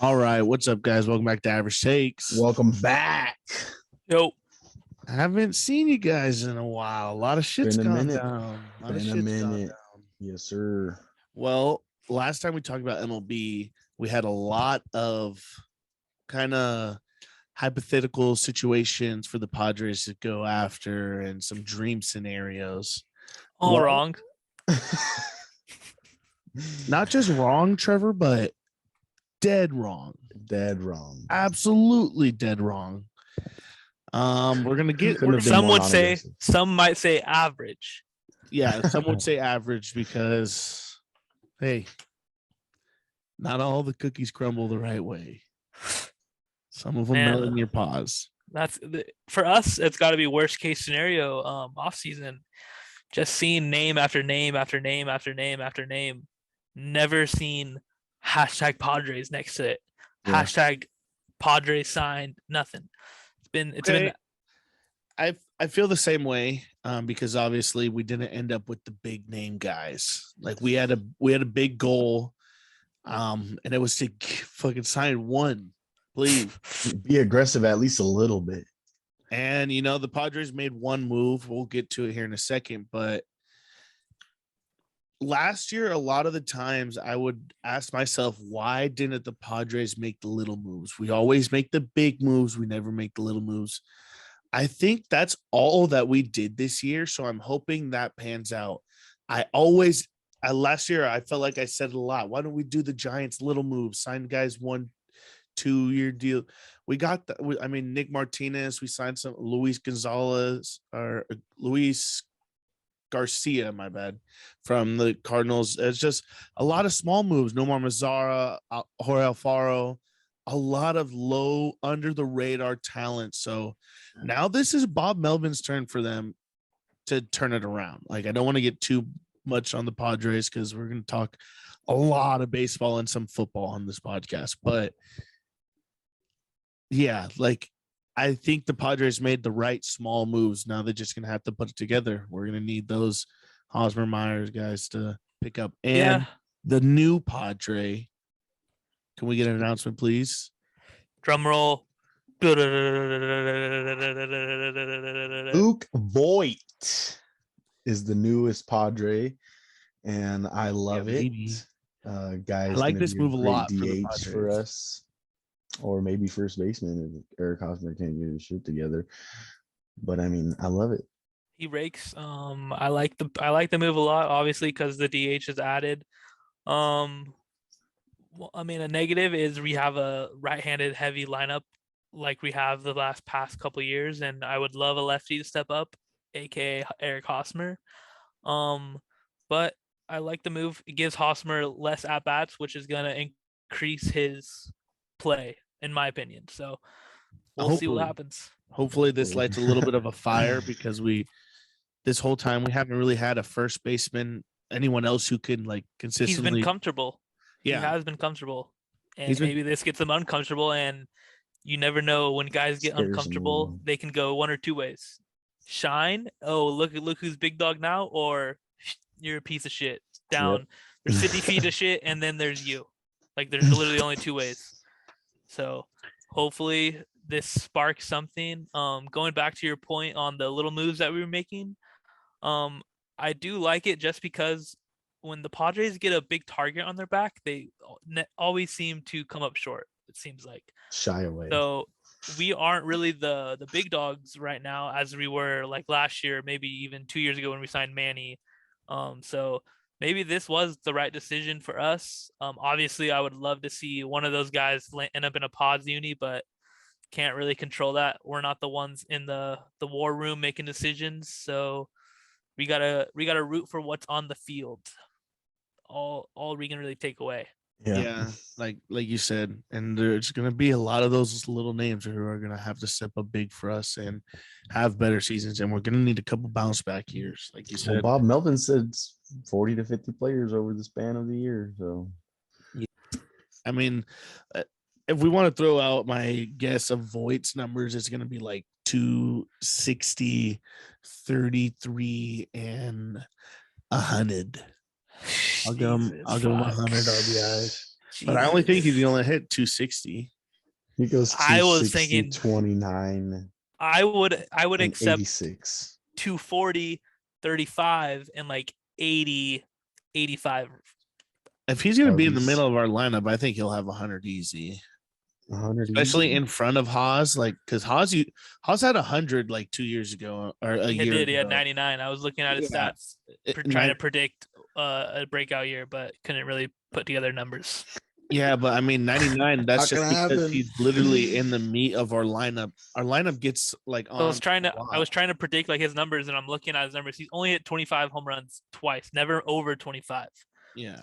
All right, what's up, guys? Welcome back to Average Takes. Welcome back. Yo, I haven't seen you guys in a while. A lot of shit's Been a gone minute. down. Been a minute. Yes, sir. Well, last time we talked about MLB, we had a lot of kind of hypothetical situations for the Padres to go after and some dream scenarios. all wrong. Not just wrong, Trevor, but dead wrong. Dead wrong. Absolutely dead wrong. We're gonna get. Some would say, some might say average. Yeah, some would say average because, hey, not all the cookies crumble the right way. Some of them melt in your paws. For us. It's got to be worst case scenario. Off season, just seeing name after name after name after name after name. Never seen hashtag Padres next to it. Yeah. Hashtag Padres signed. Nothing. It's been. I feel the same way because obviously we didn't end up with the big name guys. Like we had a big goal, and it was to fucking sign one, please. Be aggressive at least a little bit. And the Padres made one move. We'll get to it here in a second, but last year, a lot of the times I would ask myself, why didn't the Padres make the little moves? We always make the big moves. We never make the little moves. I think that's all that we did this year. So I'm hoping that pans out. Last year, I felt like I said it a lot. Why don't we do the Giants little moves? Sign guys 1-2 year deal. We got Nick Martinez. We signed some Luis Garcia, my bad, from the Cardinals. It's just a lot of small moves. Nomar Mazara, Jorge Alfaro, a lot of low under the radar talent. So now this is Bob Melvin's turn for them to turn it around. Like, I don't want to get too much on the Padres because we're going to talk a lot of baseball and some football on this podcast. But yeah, like, I think the Padres made the right small moves. Now they're just going to have to put it together. We're going to need those Hosmer Myers guys to pick up. And the new Padre, can we get an announcement, please? Drum roll. Luke Voigt is the newest Padre, and I love it. Guys, I like this move a lot DH for us. Or maybe first baseman if Eric Hosmer can't get his shit together. But I mean, I love it. He rakes. I like the move a lot, obviously, because the DH is added. Well, I mean, a negative is we have a right-handed heavy lineup like we have the past couple of years, and I would love a lefty to step up, aka Eric Hosmer. But I like the move. It gives Hosmer less at bats, which is gonna increase his play, in my opinion. So we'll see what happens. Hopefully this lights a little bit of a fire because this whole time we haven't really had a first baseman, anyone else who can like consistently. He's been comfortable. Yeah, he has been comfortable, and maybe this gets him uncomfortable. And you never know when guys get uncomfortable, they can go one or two ways: shine. Oh, look who's big dog now, or you're a piece of shit. Down. Yep. There's 50 feet of shit, and then there's you. Like there's literally only two ways. So hopefully this sparks something. Going back to your point on the little moves that we were making, I do like it just because when the Padres get a big target on their back, they always seem to come up short. It seems like shy away. So we aren't really the big dogs right now as we were like last year, maybe even 2 years ago when we signed Manny. So maybe this was the right decision for us. Obviously, I would love to see one of those guys end up in a Pods uni, but can't really control that. We're not the ones in the war room making decisions, so we gotta root for what's on the field. All we can really take away. Yeah, like you said, and there's gonna be a lot of those little names who are gonna have to step up big for us and have better seasons, and we're gonna need a couple bounce back years, like you said. Bob Melvin said 40 to 50 players over the span of the year. So, I mean, if we want to throw out my guess of Voigt's numbers, it's gonna be like 260, 33, and 100. I'll give him 100 RBIs. But I only think he's going to hit 260. He goes 260, I was thinking 29. I would accept 86. 240, 35, and like 80, 85. If he's going to be in the middle of our lineup, I think he'll have 100 easy. 100 especially easy? in front of Haas, like because Haas had 100 like 2 years ago or a year. He had 99. I was looking at his stats, trying to predict a breakout year, but couldn't really put together numbers. Yeah, but I mean 99. That's just because he's literally in the meat of our lineup. Our lineup gets like on. I was trying to predict like his numbers, and I'm looking at his numbers. He's only hit 25 home runs twice, never over 25. Yeah.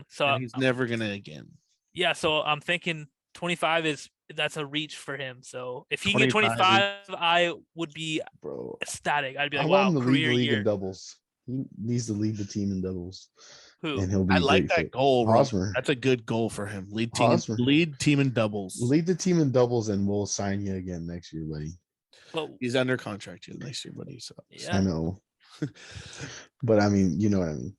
So and he's never gonna again. Yeah. So I'm thinking 25 that's a reach for him. So if he can get 25, I would be ecstatic. I'd be like, wow, career year in doubles. He needs to lead the team in doubles. Who? And he'll be I like that goal. Hosmer. That's a good goal for him. Lead team in doubles. Lead the team in doubles, and we'll sign you again next year, buddy. Well, he's under contract next year, buddy. So yeah. I know. But I mean, you know what I mean.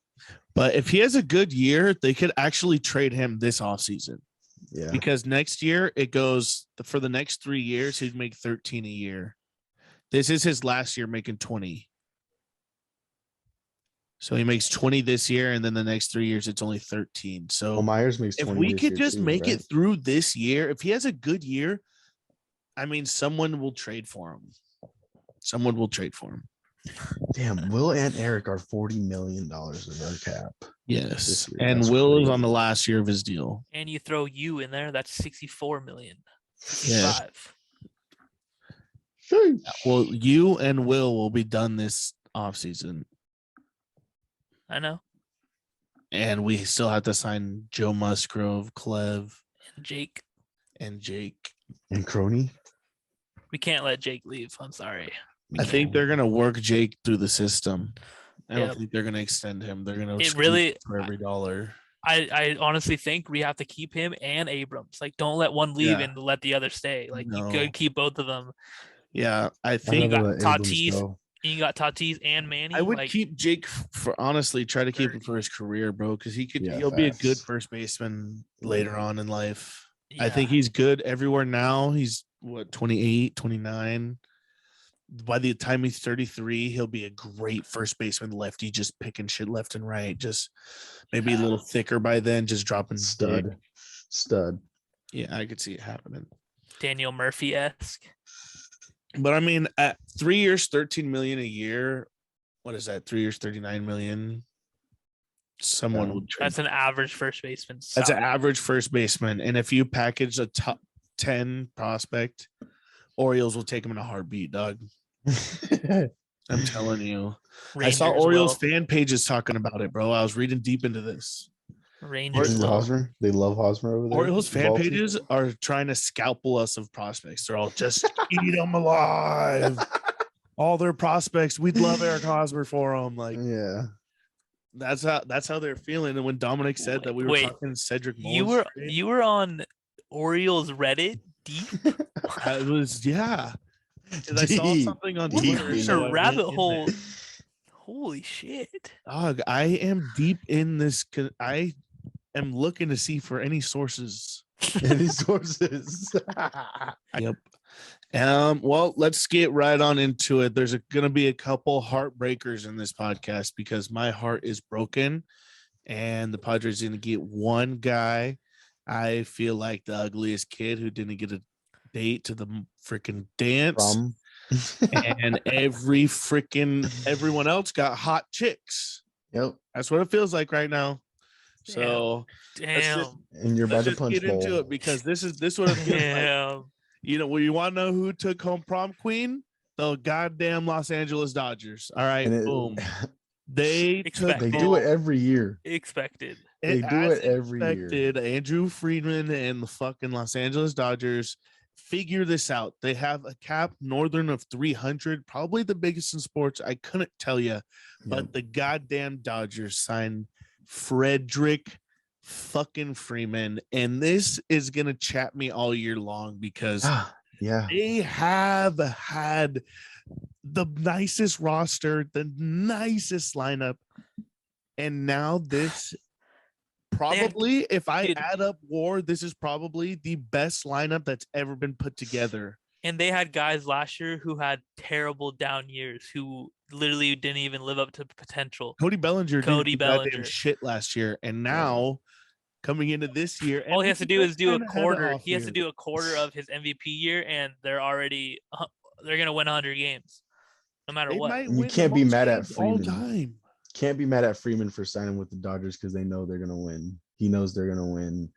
But if he has a good year, they could actually trade him this offseason. Yeah. Because next year it goes for the next 3 years, he'd make 13 a year. This is his last year making 20. So he makes 20 this year, and then the next 3 years it's only 13. So Myers makes 20. If we could just make it through this year, if he has a good year, I mean, someone will trade for him. Someone will trade for him. Damn, Will and Eric are $40 million in our cap. Yes, and Will is on the last year of his deal. And you throw you in there, that's 64 million. Yeah. Well, you and Will be done this offseason. I know. And we still have to sign Joe Musgrove, Clev, and Jake. And Crony. We can't let Jake leave. I'm sorry. I think they're gonna work Jake through the system. I don't think they're gonna extend him. They're gonna for every dollar. I honestly think we have to keep him and Abrams. Like, don't let one leave and let the other stay. Like, you could keep both of them. Yeah, I think you got Tatis. You got Tatis and Manny. I would keep Jake for try to keep him for his career, bro, because he'll be a good first baseman later on in life. Yeah. I think he's good everywhere now. He's 28, 29. By the time he's 33, he'll be a great first baseman, lefty, just picking shit left and right. Just maybe a little thicker by then, just dropping stud. Yeah, I could see it happening. Daniel Murphy-esque. But I mean, at 3 years, 13 million a year. What is that? 3 years, 39 million. Someone would trade. That's an average first baseman. That's an average first baseman. And if you package a top 10 prospect, Orioles will take him in a heartbeat, dog. I'm telling you. Rangers I saw Orioles fan pages talking about it, bro. I was reading deep into this. Rangers. Hosmer. They love Hosmer over there. Orioles fan pages are trying to scalpel us of prospects. They're all just eat them alive. All their prospects, we'd love Eric Hosmer for them. Like, yeah, that's how they're feeling. And when Dominic said that we were talking Cedric Mullins, you were on Orioles Reddit deep. I was I saw something on Twitter. It's a rabbit hole. Holy shit. Dog, I am deep in this. I am looking to see for any sources. Yep. Well, let's get right on into it. There's going to be a couple heartbreakers in this podcast because my heart is broken and the Padres are going to get one guy. I feel like the ugliest kid who didn't get a date to the freaking dance. And everyone else got hot chicks. Yep. That's what it feels like right now. So and you're about to punch get into it because this what it feels like. You know, you want to know who took home prom queen? The goddamn Los Angeles Dodgers. All right, boom. They do it every year. Expected. They do it every year. Andrew Friedman and the fucking Los Angeles Dodgers figure this out. They have a cap northern of 300, probably the biggest in sports. I couldn't tell you, but the goddamn Dodgers signed Frederick fucking Freeman, and this is gonna chat me all year long because they have had the nicest roster, the nicest lineup, and now this probably, if I add up WAR, this is probably the best lineup that's ever been put together. And they had guys last year who had terrible down years, who literally didn't even live up to potential. Cody Bellinger did goddamn shit last year, and now coming into this year, all he has to do is do a quarter. He has to do a quarter of his MVP year, and they're gonna win 100 games, no matter what. You can't be mad at Freeman. Can't be mad at Freeman for signing with the Dodgers because they know they're gonna win. He knows they're gonna win.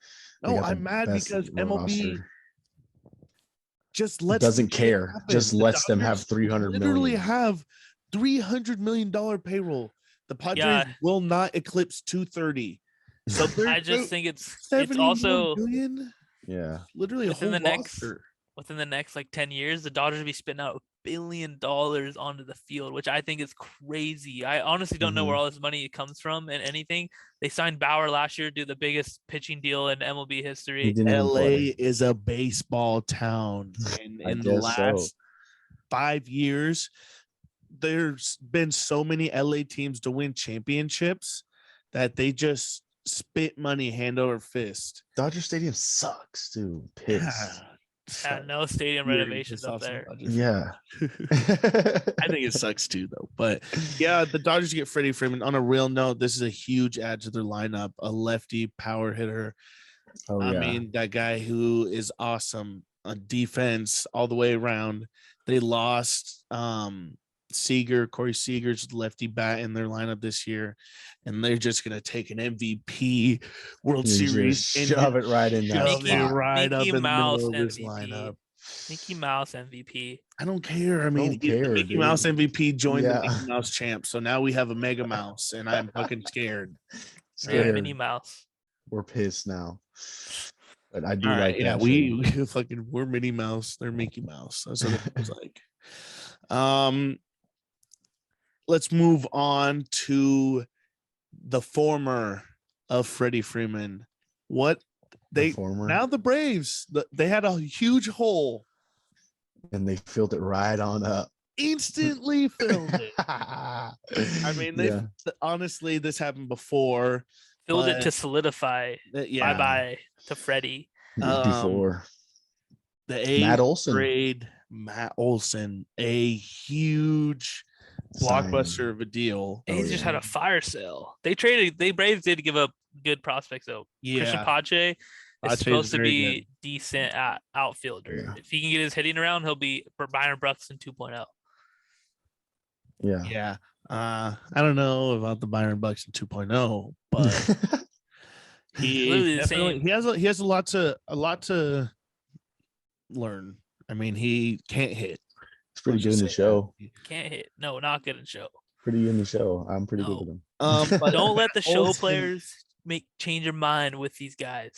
No, I'm mad because MLB just doesn't care. Just lets them have 300 million. Literally have $300 million payroll. The Padres will not eclipse 230. So I just think it's also billion? Literally within the next like 10 years, the Dodgers will be spitting out $1 billion onto the field, which I think is crazy. I honestly don't know where all this money comes from and anything. They signed Bauer last year to do the biggest pitching deal in MLB history. LA is a baseball town. And in the last 5 years, there's been so many LA teams to win championships that they just spit money hand over fist. Dodger Stadium sucks, too. Piss. No stadium renovations up there. Yeah. I think it sucks too, though. But yeah, the Dodgers get Freddie Freeman. On a real note, this is a huge add to their lineup. A lefty power hitter. I mean, that guy who is awesome on defense all the way around. They lost Corey Seager's lefty bat in their lineup this year, and they're just gonna take an MVP World Series and shove it right in there. Mickey Mouse MVP. Mickey Mouse MVP. I don't care. I mean, Mickey Mouse MVP joined the Mickey Mouse champ, so now we have a Mega Mouse, and I'm fucking scared. Minnie Mouse. We're pissed now. But I do like that. Yeah, we're Minnie Mouse. They're Mickey Mouse. That's what it feels like. Let's move on to the former of Freddie Freeman. Now the Braves, they had a huge hole. And they filled it right on up. Instantly filled it. I mean, honestly, this happened before. Filled it to solidify. Bye-bye to Freddie. Before. The A's trade Matt Olson, a huge blockbuster of a deal. A's just had a fire sale. Braves did give up good prospects though. Christian Pache is supposed to be decent at outfielder. Yeah. If he can get his hitting around, he'll be Byron Buxton 2.0. Yeah. I don't know about the Byron Buxton 2.0, but he has a lot to learn. I mean, he can't hit. It's pretty good in the show. Can't hit. No, not good in show. Pretty good in the show. I'm pretty good with him. But don't let the show players change your mind with these guys.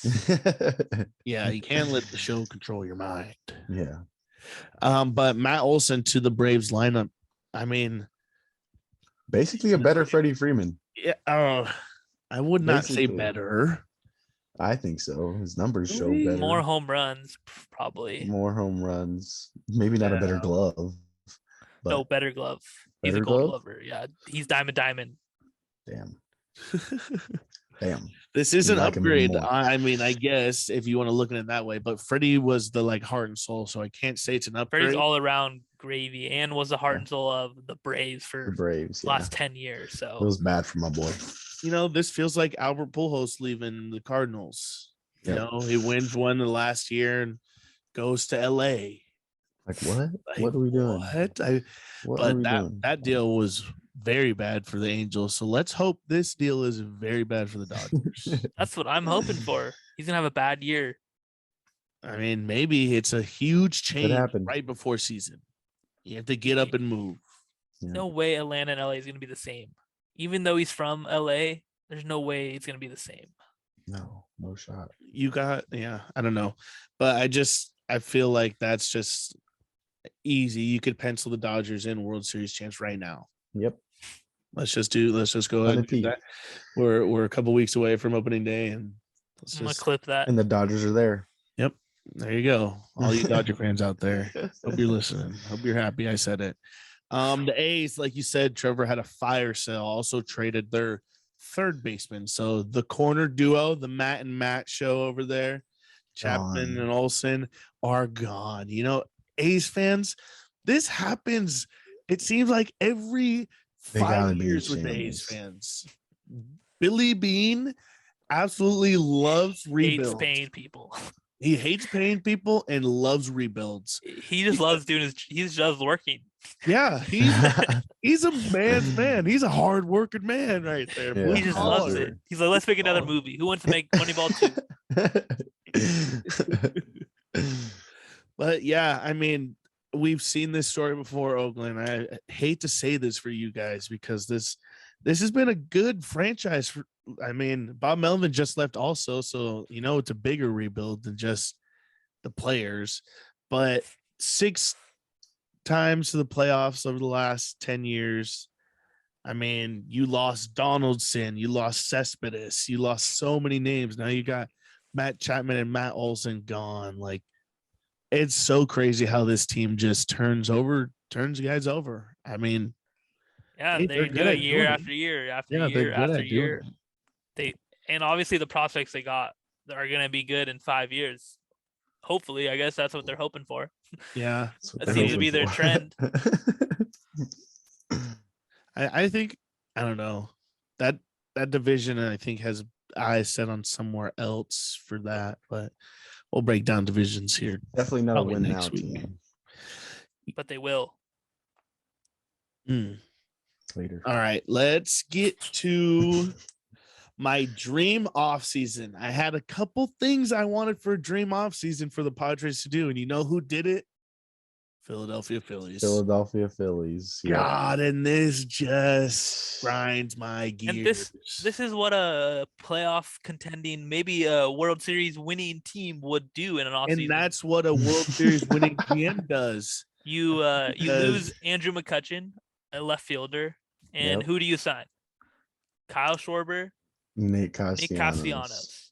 Yeah, you can't let the show control your mind. Yeah. But Matt Olson to the Braves lineup. I mean, basically a better Freddie Freeman. Yeah. I would not say better. I think so. His numbers show better. More home runs, probably. More home runs. Maybe not a better glove. No, better glove. He's a gold glover. Yeah, he's diamond. Damn. This is an upgrade. I mean, I guess if you want to look at it that way, but Freddie was the heart and soul, so I can't say it's an upgrade. Freddie's all around gravy and was the heart and soul of the Braves for the last 10 years. So it was bad for my boy. This feels like Albert Pujols leaving the Cardinals. He wins one the last year and goes to LA. Like what? What are we doing? That deal was very bad for the Angels. So let's hope this deal is very bad for the Dodgers. That's what I'm hoping for. He's gonna have a bad year. I mean, maybe it's a huge change right before season. You have to get up and move. No way Atlanta and LA is gonna be the same. Even though he's from LA, there's no way it's gonna be the same. No shot. I don't know. But I feel like that's just easy. You could pencil the Dodgers in World Series chance right now. Yep. Let's just go ahead and do that. We're a couple weeks away from opening day, and I'm gonna clip that. And the Dodgers are there. Yep. There you go. All you Dodger fans out there. Hope you're listening. Hope you're happy I said it. The A's, like you said, Trevor, had a fire sale, also traded their third baseman. So the corner duo, the Matt and Matt show over there, Chapman and Olsen, are gone. You know, A's fans, this happens. It seems like every 5 years with the A's fans. Billy Bean absolutely loves rebuilds. Hates paying people. He hates paying people and loves rebuilds. He just loves doing he's just working. Yeah, he's a man's man. He's a hard-working man right there. Yeah, he just loves it. He's like, let's make another movie. Who wants to make Moneyball 2? But yeah, I mean, we've seen this story before, Oakland. I hate to say this for you guys because this has been a good franchise. I mean, Bob Melvin just left also, so you know it's a bigger rebuild than just the players. But 6 times to the playoffs over the last 10 years. I mean, you lost Donaldson, you lost Cespedes, you lost so many names. Now you got Matt Chapman and Matt Olson gone. Like, it's so crazy how this team just turns guys over. I mean, yeah, they do it year after year after year after year. And obviously the prospects they got are going to be good in 5 years. Hopefully, I guess that's what they're hoping for. Yeah, that seems to be their trend. I think, I don't know, that division I think has eyes set on somewhere else for that, but we'll break down divisions here. Definitely not a win now team, but they will. Later. All right, let's get to my dream offseason. I had a couple things I wanted for a dream offseason for the Padres to do, and you know who did it? Philadelphia Phillies. Yep. God, and this just grinds my gears. And this is what a playoff contending, maybe a World Series winning team would do in an offseason. And that's what a World Series winning GM does. You lose Andrew McCutchen, a left fielder, and who do you sign? Kyle Schwarber, Nick Castellanos.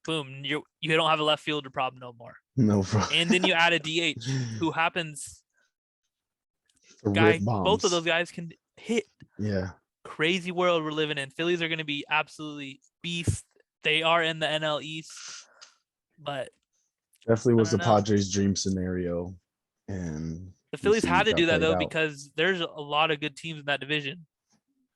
Boom, you don't have a left fielder problem no more. No problem. And then you add a DH who happens both of those guys can hit. Yeah. Crazy world we're living in. Phillies are going to be absolutely beast. They are in the NL East, but definitely was the Padres' dream scenario. And the Phillies had to do that though, because there's a lot of good teams in that division,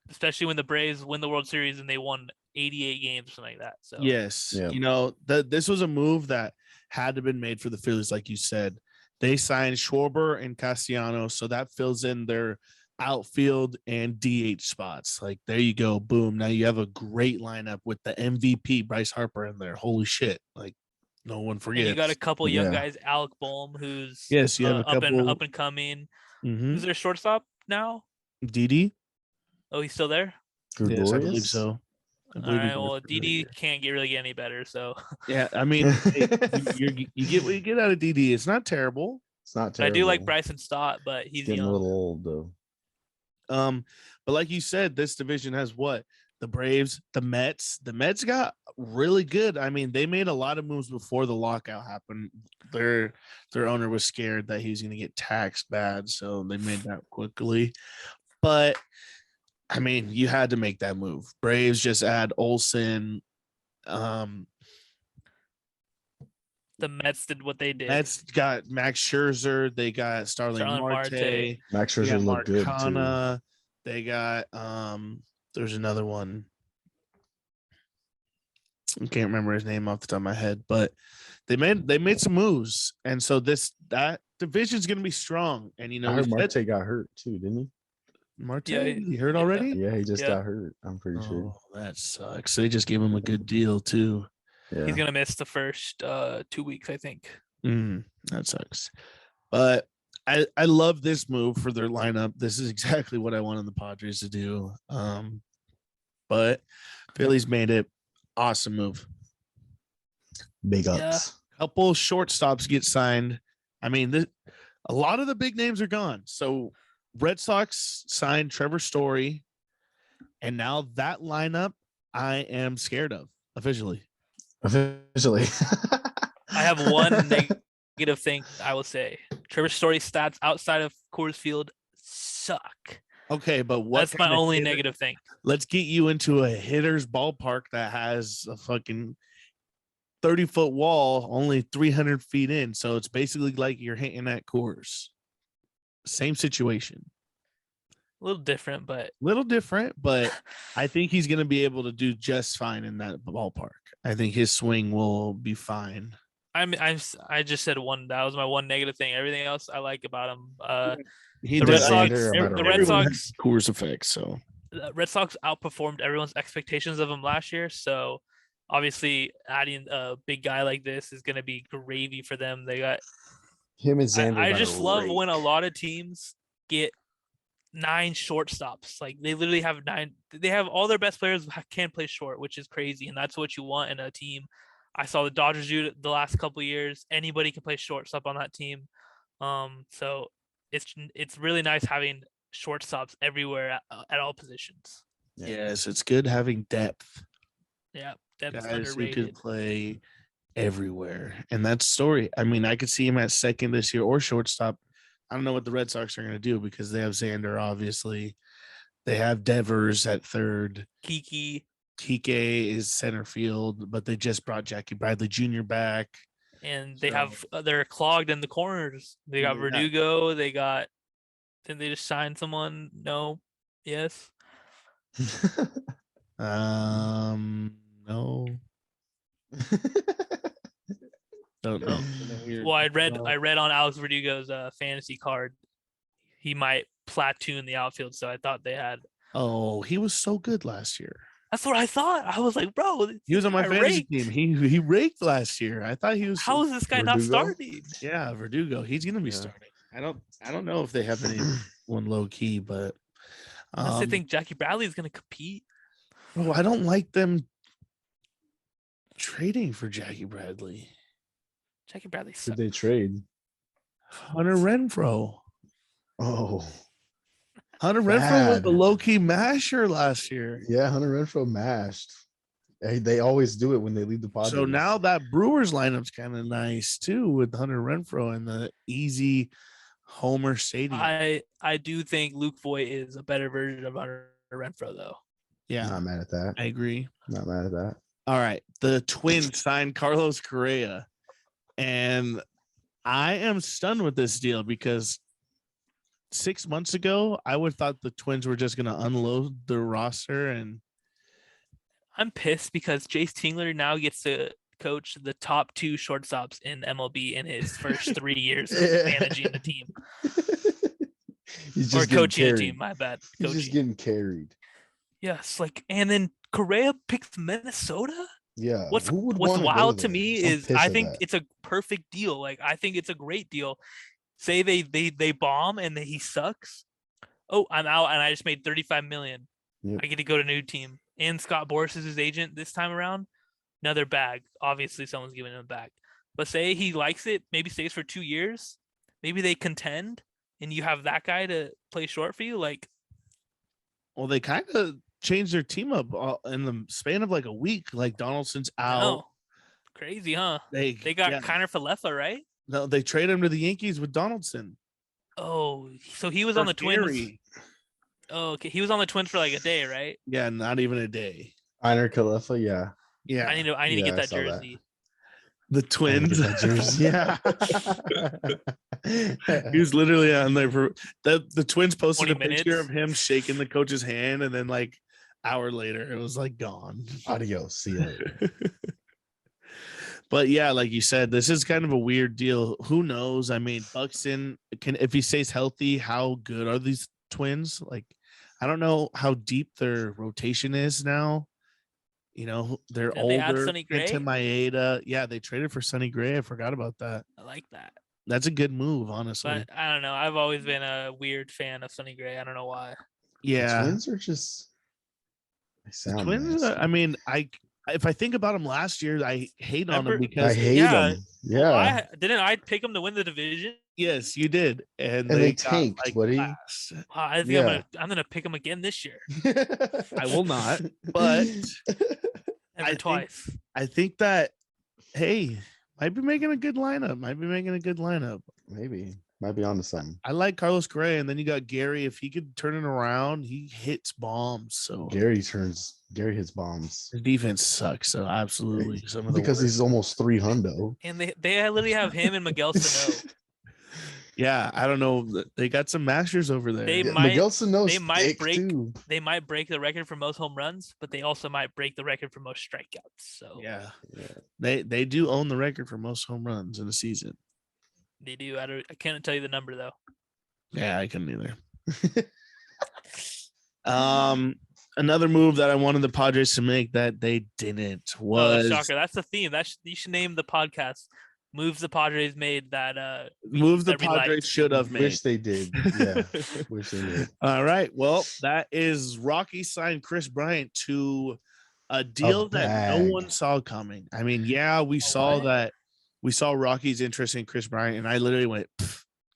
especially when the Braves win the World Series and they won 88 games or something like that. So yes, you know, this was a move that had to have been made for the Phillies, like you said. They signed Schwarber and Castellanos, so that fills in their outfield and DH spots. Like, there you go, boom. Now you have a great lineup with the MVP Bryce Harper in there. Holy shit! Like, no one forgets. And you got a couple young guys, Alec Boehm, who's you have a couple up and coming. Who's their shortstop now? Didi. Oh, he's still there. Yes, I believe so. All right. Well, Didi can't really get any better. So yeah, I mean, you get what you get out of Didi. It's not terrible. It's not terrible. I do like Bryson Stott, but he's getting young. a little old though. But like you said, this division has what? The Braves, the Mets. The Mets got really good. I mean, they made a lot of moves before the lockout happened. Their owner was scared that he was going to get taxed bad, so they made that quickly. But I mean, you had to make that move. Braves just add Olsen. The Mets did what they did. Mets got Max Scherzer. They got Starling Marte. Max Scherzer looked good too. They got there's another one. I can't remember his name off the top of my head, but they made some moves, and so that division's gonna be strong. And you know, I heard Marte got hurt too, didn't he? Marte, he hurt already? Yeah, he just got hurt. I'm pretty sure. That sucks. They just gave him a good deal too. Yeah. He's gonna miss the first 2 weeks, I think. That sucks. But I love this move for their lineup. This is exactly what I wanted the Padres to do. But Phillies made it. Awesome move. Big ups. Couple shortstops get signed. I mean, a lot of the big names are gone. So Red Sox signed Trevor Story, and now that lineup I am scared of officially. I have one negative thing I will say. Trevor Story's stats outside of Coors Field suck. Okay, but what? That's my only negative thing. Let's get you into a hitter's ballpark that has a fucking 30-foot wall, only 300 feet in. So it's basically like you're hitting at Coors. Same situation. A little different, but I think he's going to be able to do just fine in that ballpark. I think his swing will be fine. I just said one. That was my one negative thing. Everything else I like about him. The Red Sox Coors effect. So the Red Sox outperformed everyone's expectations of him last year. So obviously, adding a big guy like this is going to be gravy for them. They got him and Xander. I just love when a lot of teams get 9 shortstops. Like they literally have 9. They have all their best players can play short, which is crazy, and that's what you want in a team. I saw the Dodgers do it the last couple of years. Anybody can play shortstop on that team. So it's really nice having shortstops everywhere at all positions. Yes, it's good having depth. Yeah, depth guys underrated. who could play everywhere, and that's Story. I mean, I could see him at second this year or shortstop. I don't know what the Red Sox are going to do because they have Xander, obviously. They have Devers at third. Kike is center field, but they just brought Jackie Bradley Jr. back. And they're clogged in the corners. They got Verdugo. They got. Didn't they just sign someone? No. Yes. No. Don't know. Well, I read on Alex Verdugo's fantasy card, he might platoon the outfield. So I thought they had. Oh, he was so good last year. That's what I thought. I was like, bro, he was on my fantasy team. He raked last year. I thought he was. How is this guy Verdugo? Not starting? Yeah, Verdugo. He's gonna be starting. I don't know if they have anyone low key, but I think Jackie Bradley is gonna compete. Oh, I don't like them trading for Jackie Bradley. Jackie Bradley. Did they trade? Hunter Renfroe. Oh. Hunter Renfroe was the low-key masher last year. Yeah, Hunter Renfroe mashed. They always do it when they leave the Padres. So now that Brewers lineup's kind of nice too with Hunter Renfroe and the easy Homer Stadium. I do think Luke Voigt is a better version of Hunter Renfroe, though. Yeah, not mad at that. I agree. Not mad at that. All right, the Twins signed Carlos Correa, and I am stunned with this deal because 6 months ago, I would have thought the Twins were just going to unload their roster. And I'm pissed because Jace Tingler now gets to coach the top 2 shortstops in MLB in his first 3 years of managing the team. He's just coaching carried. a team, my bad. He's just getting carried. Yes, and then Correa picks Minnesota? Yeah. What's wild to me is I think it's a perfect deal. Like, I think it's a great deal. Say they bomb and he sucks. Oh, I'm out and I just made $35 million. Yep. I get to go to a new team. And Scott Boras is his agent this time around. Another bag. Obviously, someone's giving him a bag. But say he likes it, maybe stays for 2 years. Maybe they contend, and you have that guy to play short for you. Well, they kind of changed their team up in the span of like a week. Like Donaldson's out. Oh, crazy, huh? They got Kiner Falefa, right? No, they traded him to the Yankees with Donaldson. Oh, so he was on the Twins. Oh, okay. He was on the Twins for like a day, right? Yeah, not even a day. Kiner Falefa, yeah. Yeah. I need to get that jersey. The Twins. Yeah. He was literally on there for the Twins posted a picture of him shaking the coach's hand, and then like hour later it was like gone. Adios. See you later. But yeah, like you said, this is kind of a weird deal. Who knows? I mean, Buxton if he stays healthy, how good are these Twins? Like, I don't know how deep their rotation is now. You know, they're older. Into Maeda. Yeah, they traded for Sonny Gray. I forgot about that. I like that. That's a good move, honestly. But I don't know. I've always been a weird fan of Sonny Gray. I don't know why. Yeah, the Twins are just. Twins. I mean, if I think about them last year, I hate on them because I hate them. Yeah. Didn't I pick them to win the division? Yes, you did, and they tanked, like, buddy. I think I'm gonna pick them again this year. I will not, but twice. I think that might be making a good lineup. Maybe. Might be onto something. I like Carlos Correa, and then you got Gary. If he could turn it around, he hits bombs. So Gary hits bombs. his defense sucks. So absolutely, some of the because worst. he's almost 300. And they literally have him and Miguel Sano. Yeah, I don't know. They got some masters over there. Miguel Sano's too. They might break the record for most home runs, but they also might break the record for most strikeouts. So yeah. They do own the record for most home runs in a season. They do. I can't tell you the number though. Yeah, I couldn't either. Another move that I wanted the Padres to make that they didn't was shocker. That's the theme. You should name the podcast. Moves the Padres made that moves the Padres should have made. Wish they did. Yeah. Wish they did. All right. Well, that is Rocky signed Chris Bryant to a deal that no one saw coming. I mean, yeah, we saw Rocky's interest in Chris Bryant, and I literally went,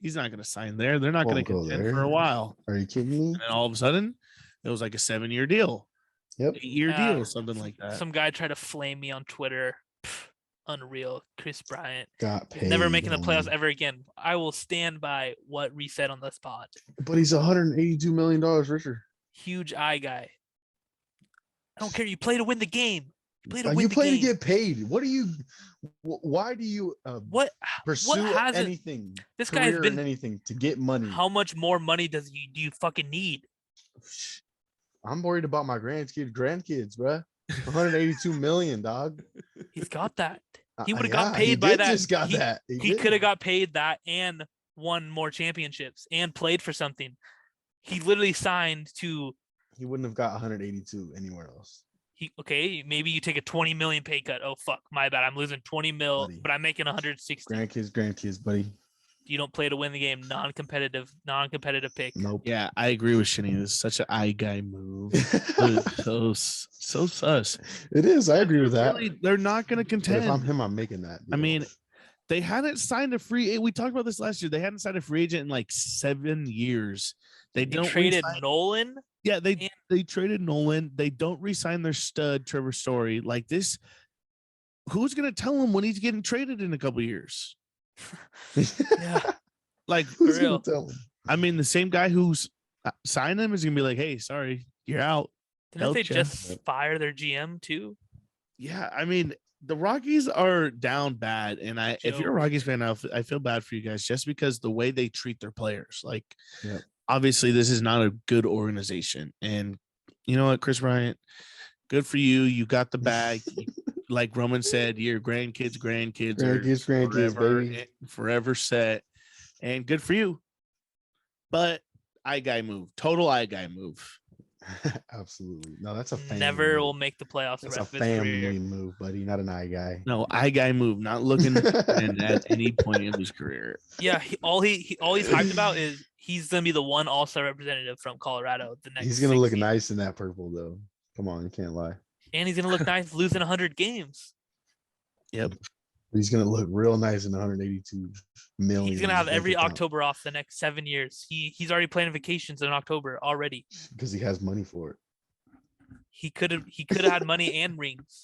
he's not gonna sign there. They're not gonna contend for a while. Are you kidding me? And then all of a sudden, it was like a 7-year deal. Yep. 8-year deal, something like that. Some guy tried to flame me on Twitter. Unreal. Chris Bryant got paid. Never making the playoffs ever again. I will stand by what we said on this pod. But he's $182 million richer. Huge eye guy. I don't care. You play to win the game. You play to get paid. What do you? Why do you? Pursue anything? This guy has been anything to get money. How much more money do you fucking need? I'm worried about my grandkids, bro. 182 million, dog. He's got that. He would have got paid by that. Just got that. He could have got paid that and won more championships and played for something. He literally signed to. He wouldn't have got 182 anywhere else. Maybe you take a 20 million pay cut. Oh fuck, my bad. I'm losing 20 mil, but I'm making 160. Grandkids, buddy. You don't play to win the game. Non-competitive pick. Nope. Yeah, I agree with Shinny. This is such an eye guy move. so sus. It is. I agree with that. Really, they're not going to contend. But if I'm him, I'm making that. I mean, they hadn't signed a free. We talked about this last year. They hadn't signed a free agent in like 7 years. They traded Nolan. Yeah, they traded Nolan. They don't re-sign their stud Trevor Story like this. Who's going to tell him when he's getting traded in a couple years? Yeah, like who's gonna tell him? I mean, the same guy who's signed him is gonna be like, "Hey, sorry, you're out." Didn't they just fire their GM too? Yeah, I mean, the Rockies are down bad, and if you're a Rockies fan, I feel bad for you guys just because the way they treat their players. Like, obviously, this is not a good organization, and you know what, Chris Bryant, good for you. You got the bag. Like Roman said, your grandkids forever set, and good for you. But eye guy move, total eye guy move. Absolutely, no, that's a family never move. Will make the playoffs. That's a family move, buddy, not an eye guy. No, eye guy move, not looking at any point in his career. Yeah, all he's hyped about is he's gonna be the one All-Star representative from Colorado. He's gonna look nice in that purple, though. Come on, you can't lie. And he's going to look nice losing 100 games. Yep. He's going to look real nice in 182 million. He's going to have every October off the next 7 years. He's already planning vacations in October already. Because he has money for it. He could have had money and rings.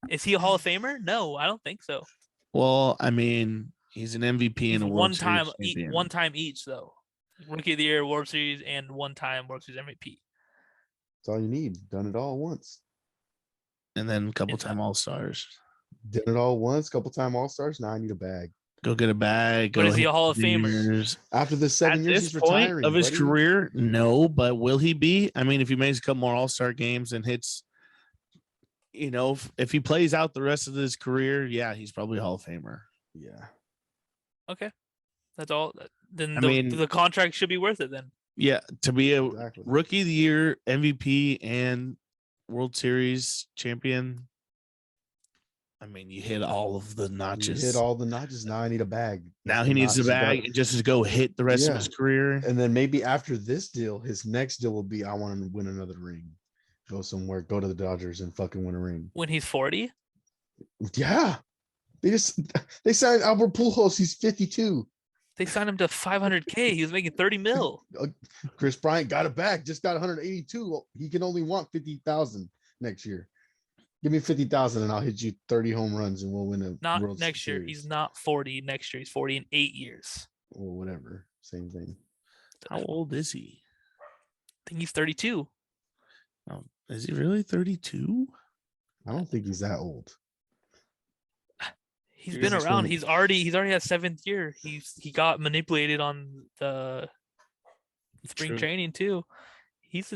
Is he a Hall of Famer? No, I don't think so. Well, I mean, he's an MVP and a World Series champion. One time each, though. Rookie of the Year, World Series, and one-time World Series MVP. That's all you need. Done it all once. And then a couple time All-Stars. Did it all once, couple time All-Stars. Now I need a bag. Go get a bag. But is he a Hall of Famer? After the 7 years he's retiring of his career? No, but will he be? I mean, if he makes a couple more All-Star games and hits, if he plays out the rest of his career, yeah, he's probably a Hall of Famer. Yeah. Okay. That's all. Then the contract should be worth it then. Yeah, to be a Rookie of the Year, MVP, and World Series champion. I mean, you hit all of the notches. Now I need a bag. Now he needs a bag and just to go hit the rest of his career. And then maybe after this deal, his next deal will be, I want to win another ring. Go somewhere, go to the Dodgers and fucking win a ring. When he's 40? Yeah. They signed Albert Pujols. He's 52. They signed him to $500K. He was making 30 mil. Chris Bryant got it back. Just got 182. He can only want 50,000 next year. Give me 50,000 and I'll hit you 30 home runs and we'll win a Not World next year. Series. He's not 40 next year. He's 40 in 8 years. or whatever. Same thing. How old is he? I think he's 32. Oh, is he really 32? I don't think he's that old. He's been around. He's already had 7th year. He got manipulated on the spring training too. He's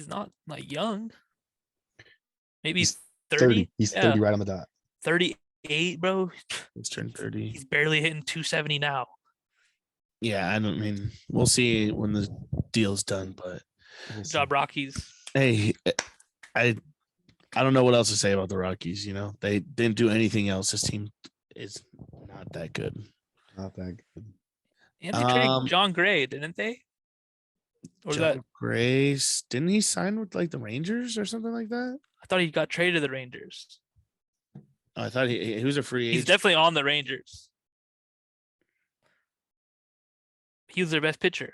not like young. Maybe he's 30. He's 30 right on the dot. 38, bro. He's turned 30. He's barely hitting 270 now. Yeah, I don't mean we'll see when the deal's done, but good job, Rockies. Hey, I don't know what else to say about the Rockies. You know, they didn't do anything else. This team is not that good. Not that good. And they traded John Gray, didn't they? Or John Gray, didn't he sign with like the Rangers or something like that? I thought he got traded to the Rangers. Oh, I thought he was a free agent. He's definitely on the Rangers. He was their best pitcher.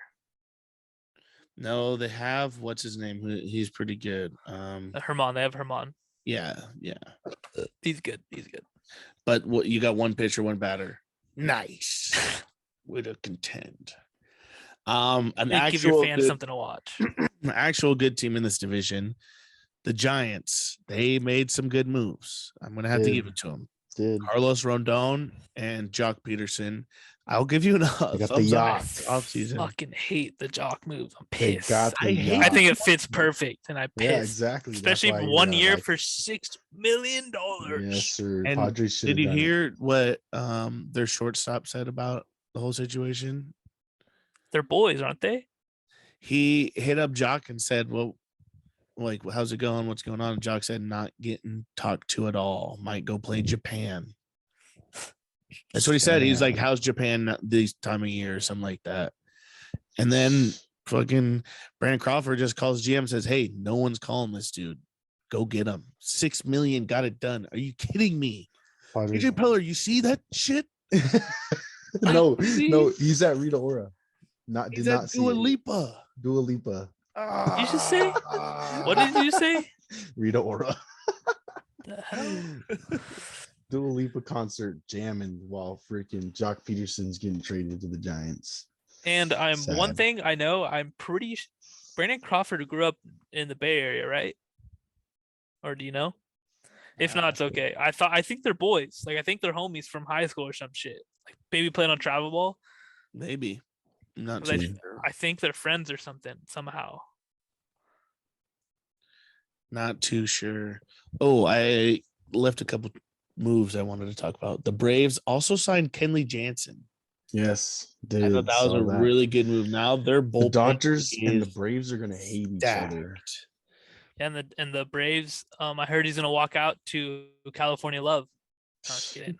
No, they have what's his name? He's pretty good. Herman. They have Herman. Yeah. He's good. But what you got? One pitcher, one batter. Nice. Way to contend. Give your fans something to watch. An actual good team in this division. The Giants. They made some good moves. I'm gonna have to give it to them. Carlos Rondon and Jock Peterson. I'll give you enough. I got the yacht offseason. I fucking hate the Jock move. I'm pissed. I think it fits perfect, and I pissed. Yeah, exactly. Especially 1 year for $6 million. Yes, sir. And Padres did you hear what their shortstop said about the whole situation? They're boys, aren't they? He hit up Jock and said, well, like, how's it going? What's going on? And Jock said, not getting talked to at all. Might go play Japan. That's what he said. He's like, how's Japan this time of year or something like that. And then fucking Brandon Crawford just calls GM and says, hey, no one's calling this dude. Go get him. $6 million, got it done. Are you kidding me? AJ Preller, you see that shit? No, he's at Rita Ora. He's at Dua Lipa. Dua Lipa. Did you just say? What did you say? Rita Ora. The hell? Dua Lipa concert jamming while freaking Jock Peterson's getting traded to the Giants. And one thing I know, I'm pretty Brandon Crawford grew up in the Bay Area, right? Or do you know? If not, it's okay. I think they're boys. Like I think they're homies from high school or some shit. Like maybe playing on travel ball. Maybe. I'm not too sure. I think they're friends or something somehow. Not too sure. Oh, I left a couple moves I wanted to talk about. The Braves also signed Kenley Jansen. Yes, I thought that was a really good move. Now they're both the Dodgers and the Braves are gonna hate each other. And the Braves, I heard he's gonna walk out to California Love. No, I'm just kidding.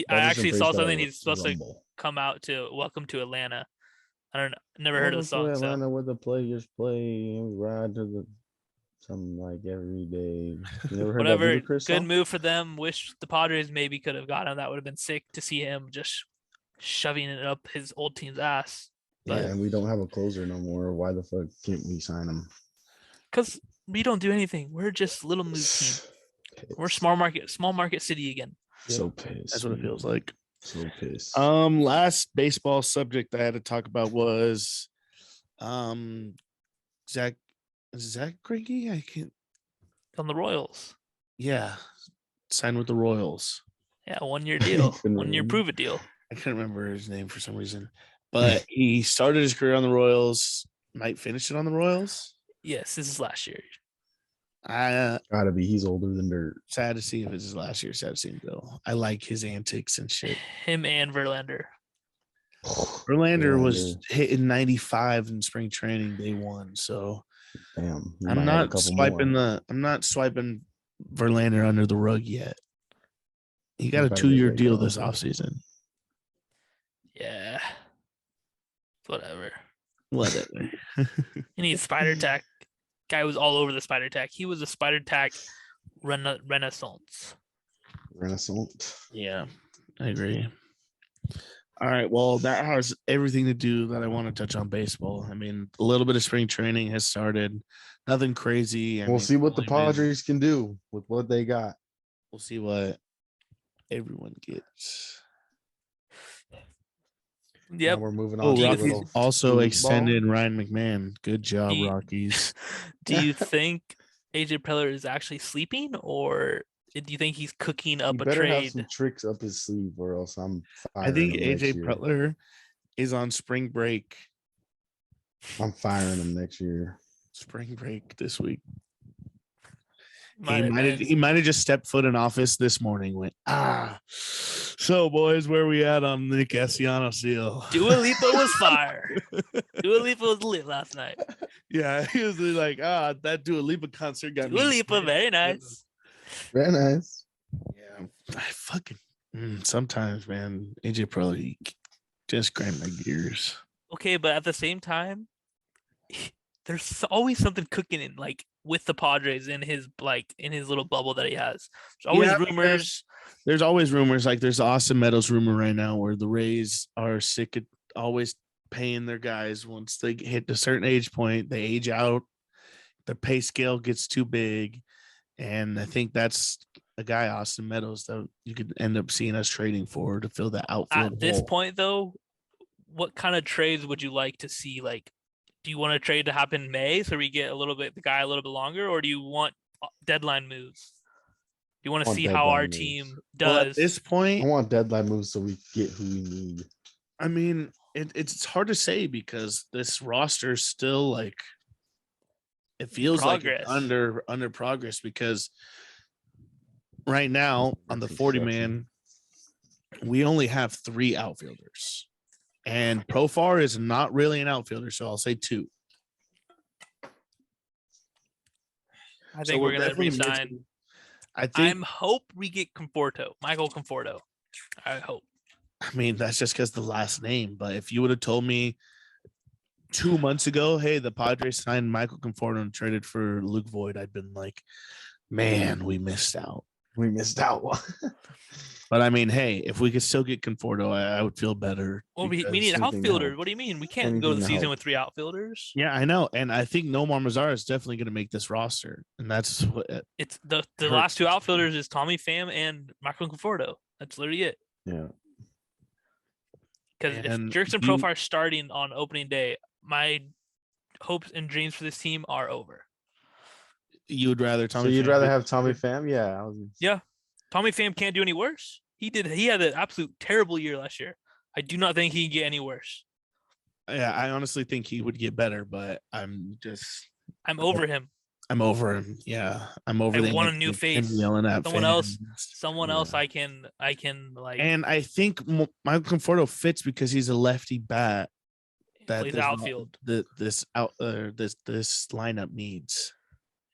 I actually saw something. He's supposed to come out to Welcome to Atlanta. I don't know. Never heard of the song. Atlanta, where the players play and ride to the something like every day. You never heard whatever. That Chris good song? move for them. Wish the Padres maybe could have got him. That would have been sick to see him just shoving it up his old team's ass. But, and we don't have a closer no more. Why the fuck can't we sign him? Because we don't do anything. We're just little move team. We're small market city again. So pissed. That's what it feels like. So pissed. Last baseball subject I had to talk about was Zach Greinke. I can't on the Royals. Yeah, signed with the Royals. Yeah, 1 year deal. 1 year prove it deal. I can't remember his name for some reason, but he started his career on the Royals. Might finish it on the Royals. Yes, this is last year. Gotta be. He's older than dirt. Sad to see if it's his last year. Sad to see him go. I like his antics and shit. Him and Verlander. Verlander was hitting 95 in spring training day one. So damn, I'm not swiping Verlander under the rug yet. He got a 2-year deal this offseason. Yeah. Whatever. He needs spider tack. Guy was all over the spider tack. He was a spider tack renaissance. Yeah, I agree. All right. Well, that has everything to do that I want to touch on baseball. I mean, a little bit of spring training has started. Nothing crazy. We'll see what the Padres can do with what they got. We'll see what everyone gets. Now Yep. we're moving on Oh, to a Rockies little also foosball. extended Ryan McMahon. Good job, you- Rockies. Do you think AJ Preller is actually sleeping, or do you think he's cooking He up a better have some trade? tricks up his sleeve, or else I'm I firing think him AJ next year. Preller is on spring break. I'm firing him next year. Spring break this week. And He might have just stepped foot in office this morning. Went so boys, where we at on Nick Castellanos seal? Dua Lipa was fire. Dua Lipa was lit last night. Yeah, he was like, that Dua Lipa concert got Dua me. Lipa, very nice. Very nice. Yeah, I fucking sometimes, man. AJ Preller, he just grind my gears. Okay, but at the same time, there's always something cooking in like with the Padres in his little bubble that he has. There's always rumors. There's always rumors. Like there's the Austin Meadows rumor right now where the Rays are sick of always paying their guys once they hit a certain age point. They age out. The pay scale gets too big, and I think that's a guy, Austin Meadows, that you could end up seeing us trading for to fill the outfield. At this point, though, what kind of trades would you like to see? Like, do you want a trade to happen in May so we get the guy a little bit longer, or do you want deadline moves? Do you want to see how our team does? Well, at this point, I want deadline moves so we get who we need. I mean, it's hard to say because this roster is still like it feels like it's under progress because right now on the 40-man, we only have 3 outfielders. And Profar is not really an outfielder, so I'll say 2. I think we're gonna resign. I hope we get Michael Conforto. I hope. I mean, that's just because the last name. But if you would have told me 2 months ago, hey, the Padres signed Michael Conforto and traded for Luke Voigt, I'd been like, man, we missed out. We missed out. But I mean, hey, if we could still get Conforto, I would feel better. Well, we need outfielders. What do you mean? We can't go to the season with 3 outfielders. Yeah, I know. And I think Nomar Mazara is definitely going to make this roster. And that's what it's the last 2 outfielders is Tommy Pham and Michael Conforto. That's literally it. Yeah. Because if Jerks and Profar starting on opening day, my hopes and dreams for this team are over. You would rather Tommy? So you'd rather have Tommy Pham? Yeah. Yeah. Tommy Pham can't do any worse. He had an absolute terrible year last year. I do not think he can get any worse. Yeah, I honestly think he would get better, but I'm over him. I'm over him. Yeah, I'm over. I want a new face. Yelling at someone else. I can like. And I think Michael Conforto fits because he's a lefty bat. That plays outfield. This lineup needs.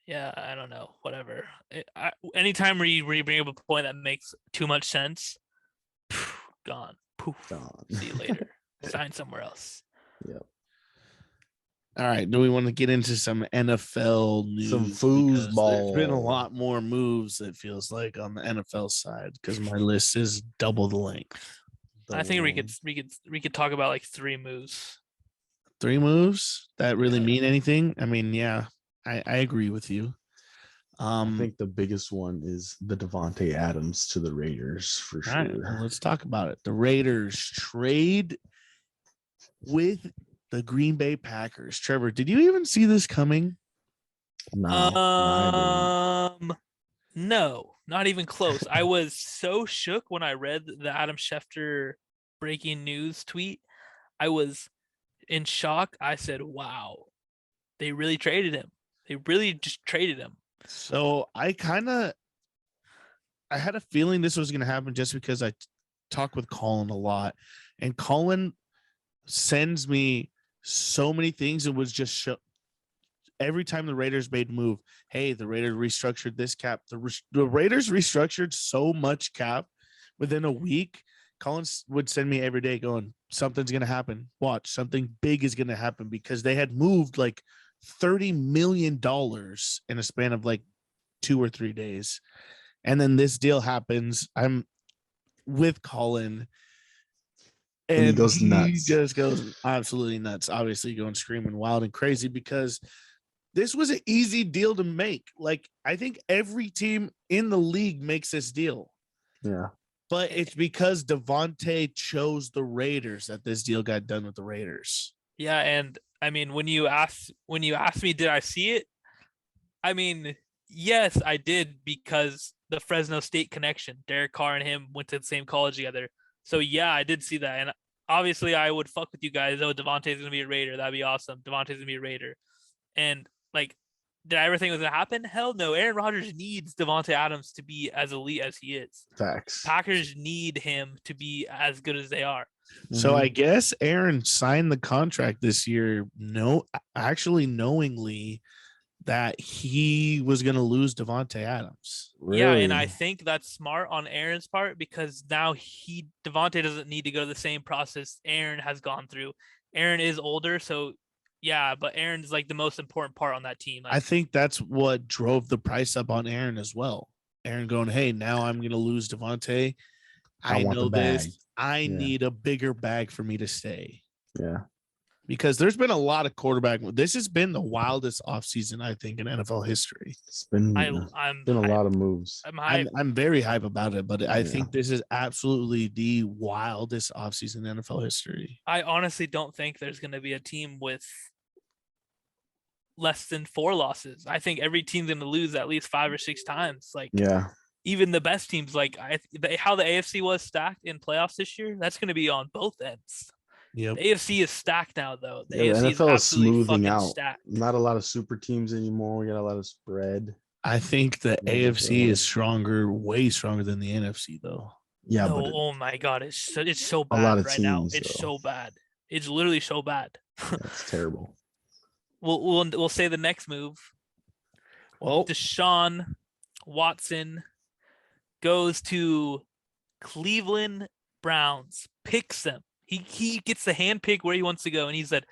Yeah, I don't know. Whatever. Anytime we bring up a point that makes too much sense, gone. Poof. Gone. See you later. Sign somewhere else. Yep. All right. Do we want to get into some NFL news? Some foosball. There's been a lot more moves, it feels like, on the NFL side because my list is double the length. I think we could talk about like 3 moves. 3 moves that really mean anything? I mean, yeah. I agree with you. I think the biggest one is the Devontae Adams to the Raiders for sure. Right, well, let's talk about it. The Raiders trade with the Green Bay Packers. Trevor, did you even see this coming? No, not even close. I was so shook when I read the Adam Schefter breaking news tweet. I was in shock. I said, wow, they really traded him. They really just traded him. So I had a feeling this was going to happen just because I talk with Colin a lot, and Colin sends me so many things. It was just every time the Raiders made a move. Hey, the Raiders restructured this cap. The Raiders restructured so much cap within a week. Colin would send me every day going, something's going to happen. Watch, something big is going to happen because they had moved like $30 million in a span of like 2 or 3 days. And then this deal happens. I'm with Colin. And he goes nuts. He just goes absolutely nuts. Obviously going screaming wild and crazy because this was an easy deal to make. Like, I think every team in the league makes this deal. Yeah. But it's because Devontae chose the Raiders that this deal got done with the Raiders. Yeah, and I mean, when you asked me, did I see it? I mean, yes, I did, because the Fresno State connection. Derek Carr and him went to the same college together. So yeah, I did see that. And obviously I would fuck with you guys. Oh, Devontae's gonna be a Raider. That'd be awesome. Devontae's gonna be a Raider. And like, did I ever think it was gonna happen? Hell no. Aaron Rodgers needs Devontae Adams to be as elite as he is. Facts. Packers need him to be as good as they are. So I guess Aaron signed the contract this year, actually knowingly that he was going to lose Devontae Adams. Really? Yeah, and I think that's smart on Aaron's part, because now Devontae doesn't need to go to the same process Aaron has gone through. Aaron is older, so yeah, but Aaron's like the most important part on that team. I think that's what drove the price up on Aaron as well. Aaron going, hey, now I'm going to lose Devontae. I know this. I need a bigger bag for me to stay. Yeah. Because there's been a lot of quarterback. This has been the wildest offseason, I think, in NFL history. It's been a lot of moves. I'm very hype about it, but I think this is absolutely the wildest offseason in NFL history. I honestly don't think there's going to be a team with less than 4 losses. I think every team's going to lose at least 5 or 6 times. Like, yeah. Even the best teams, like how the AFC was stacked in playoffs this year, that's going to be on both ends. Yep. The AFC is stacked now, though. The AFC NFL is smoothing out. Stacked. Not a lot of super teams anymore. We got a lot of spread. I think the AFC is stronger, way stronger than the NFC, though. Yeah, no, oh my God, it's so bad right now. It's so bad. It's literally so bad. That's terrible. We'll say the next move. Well, Deshaun Watson goes to Cleveland Browns, picks them. He gets the hand pick where he wants to go, and he said,